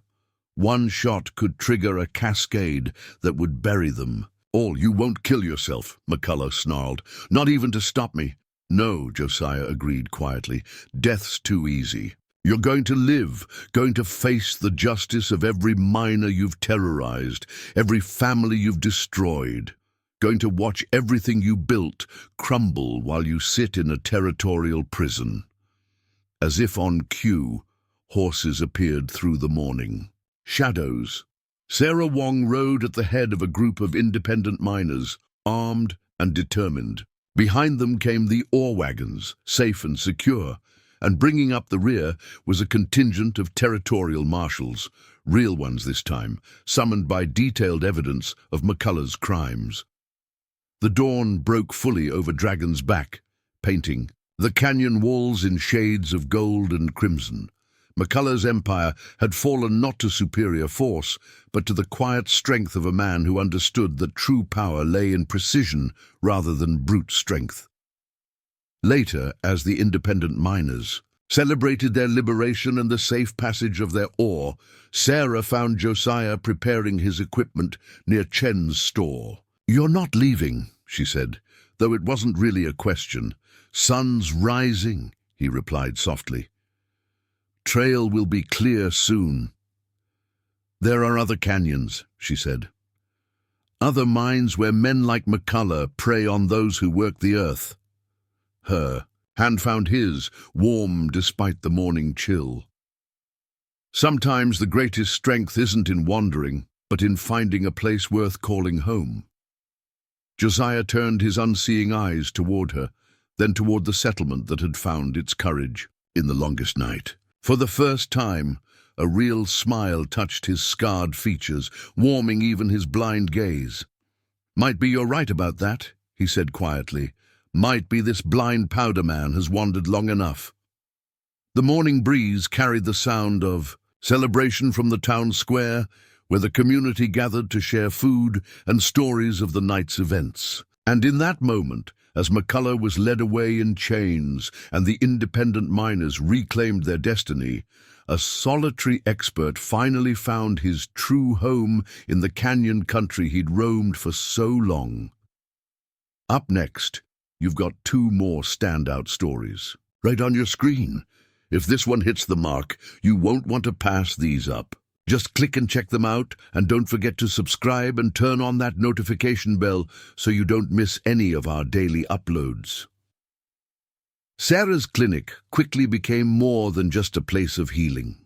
One shot could trigger a cascade that would bury them. "All, you won't kill yourself," McCullough snarled. "Not even to stop me." "No," Josiah agreed quietly. "Death's too easy. You're going to live, going to face the justice of every miner you've terrorized, every family you've destroyed. Going to watch everything you built crumble while you sit in a territorial prison." As if on cue, horses appeared through the morning. Shadows. Sarah Wong rode at the head of a group of independent miners, armed and determined. Behind them came the ore wagons, safe and secure, and bringing up the rear was a contingent of territorial marshals, real ones this time, summoned by detailed evidence of McCullough's crimes. The dawn broke fully over Dragon's Back, painting the canyon walls in shades of gold and crimson. McCullough's empire had fallen not to superior force, but to the quiet strength of a man who understood that true power lay in precision rather than brute strength. Later, as the independent miners celebrated their liberation and the safe passage of their ore, Sarah found Josiah preparing his equipment near Chen's store. "You're not leaving," she said, though it wasn't really a question. "Sun's rising," he replied softly. "Trail will be clear soon." "There are other canyons," she said. "Other mines where men like McCullough prey on those who work the earth." her. Hand found his, warm despite the morning chill. Sometimes the greatest strength isn't in wandering, but in finding a place worth calling home. Josiah turned his unseeing eyes toward her, then toward the settlement that had found its courage in the longest night. For the first time, a real smile touched his scarred features, warming even his blind gaze. "Might be you're right about that," he said quietly. "Might be this blind powder man has wandered long enough." The morning breeze carried the sound of celebration from the town square, where the community gathered to share food and stories of the night's events. And in that moment, as McCullough was led away in chains and the independent miners reclaimed their destiny, a solitary expert finally found his true home in the canyon country he'd roamed for so long. Up next, you've got two more standout stories, right on your screen. If this one hits the mark, you won't want to pass these up. Just click and check them out, and don't forget to subscribe and turn on that notification bell so you don't miss any of our daily uploads. Sarah's clinic quickly became more than just a place of healing.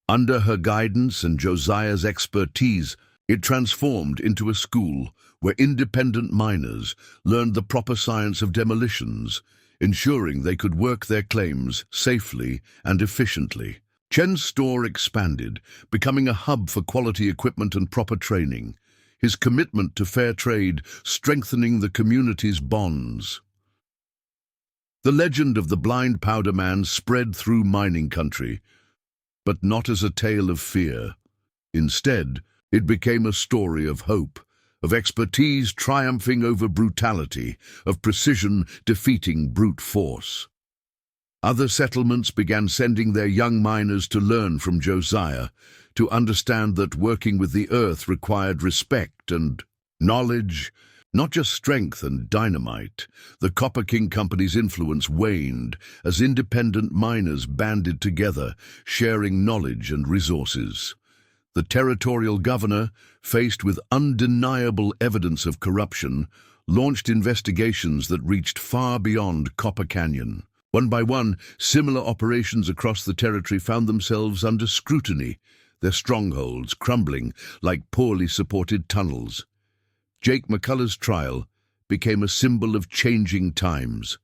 Under her guidance and Josiah's expertise, it transformed into a school where independent miners learned the proper science of demolitions, ensuring they could work their claims safely and efficiently. Chen's store expanded, becoming a hub for quality equipment and proper training, his commitment to fair trade strengthening the community's bonds. The legend of the blind powder man spread through mining country, but not as a tale of fear. Instead, it became a story of hope, of expertise triumphing over brutality, of precision defeating brute force. Other settlements began sending their young miners to learn from Josiah, to understand that working with the earth required respect and knowledge, not just strength and dynamite. The Copper King Company's influence waned as independent miners banded together, sharing knowledge and resources. The territorial governor, faced with undeniable evidence of corruption, launched investigations that reached far beyond Copper Canyon. One by one, similar operations across the territory found themselves under scrutiny, their strongholds crumbling like poorly supported tunnels. Jake McCullough's trial became a symbol of changing times.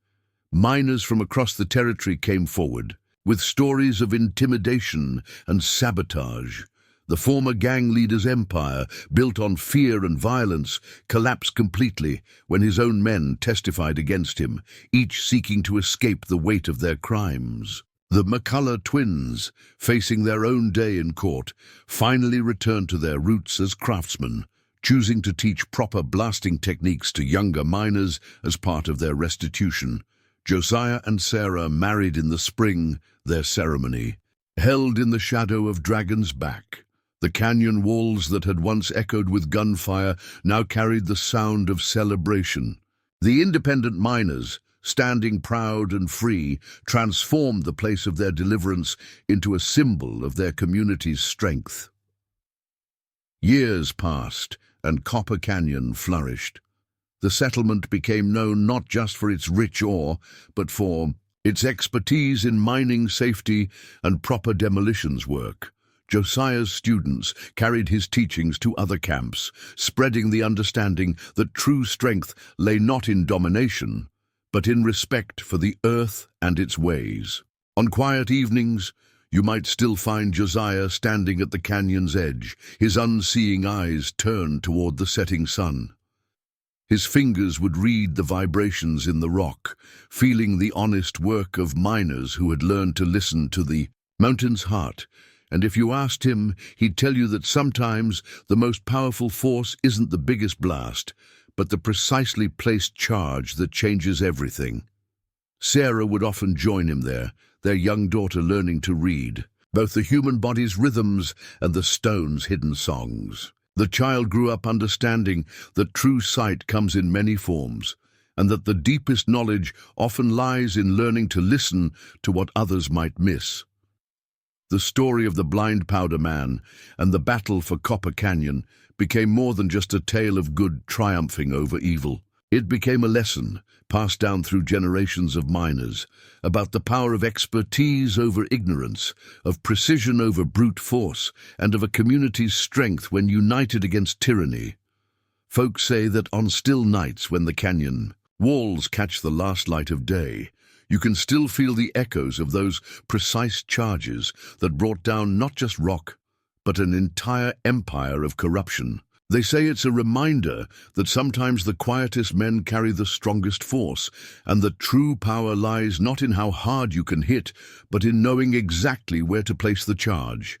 Miners from across the territory came forward, with stories of intimidation and sabotage. The former gang leader's empire, built on fear and violence, collapsed completely when his own men testified against him, each seeking to escape the weight of their crimes. The McCullough twins, facing their own day in court, finally returned to their roots as craftsmen, choosing to teach proper blasting techniques to younger miners as part of their restitution. Josiah and Sarah married in the spring, their ceremony, held in the shadow of Dragon's Back. The canyon walls that had once echoed with gunfire now carried the sound of celebration. The independent miners, standing proud and free, transformed the place of their deliverance into a symbol of their community's strength. Years passed, and Copper Canyon flourished. The settlement became known not just for its rich ore, but for its expertise in mining safety and proper demolitions work. Josiah's students carried his teachings to other camps, spreading the understanding that true strength lay not in domination, but in respect for the earth and its ways. On quiet evenings, you might still find Josiah standing at the canyon's edge, his unseeing eyes turned toward the setting sun. His fingers would read the vibrations in the rock, feeling the honest work of miners who had learned to listen to the mountain's heart. And if you asked him, he'd tell you that sometimes the most powerful force isn't the biggest blast, but the precisely placed charge that changes everything. Sarah would often join him there, their young daughter learning to read, both the human body's rhythms and the stone's hidden songs. The child grew up understanding that true sight comes in many forms, and that the deepest knowledge often lies in learning to listen to what others might miss. The story of the blind powder man and the battle for Copper Canyon became more than just a tale of good triumphing over evil. It became a lesson, passed down through generations of miners, about the power of expertise over ignorance, of precision over brute force, and of a community's strength when united against tyranny. Folk say that on still nights when the canyon walls catch the last light of day, you can still feel the echoes of those precise charges that brought down not just rock, but an entire empire of corruption. They say it's a reminder that sometimes the quietest men carry the strongest force, and that true power lies not in how hard you can hit, but in knowing exactly where to place the charge.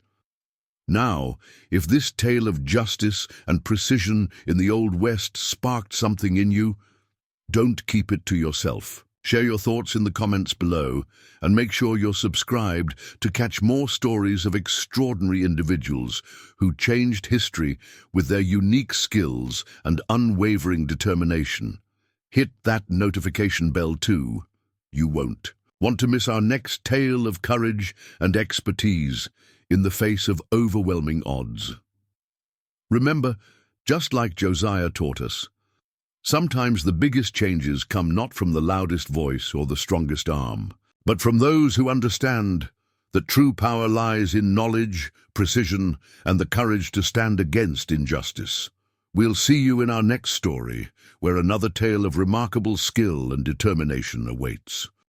Now, if this tale of justice and precision in the Old West sparked something in you, don't keep it to yourself. Share your thoughts in the comments below, and make sure you're subscribed to catch more stories of extraordinary individuals who changed history with their unique skills and unwavering determination. Hit that notification bell too. You won't want to miss our next tale of courage and expertise in the face of overwhelming odds. Remember, just like Josiah taught us, sometimes the biggest changes come not from the loudest voice or the strongest arm, but from those who understand that true power lies in knowledge, precision, and the courage to stand against injustice. We'll see you in our next story, where another tale of remarkable skill and determination awaits.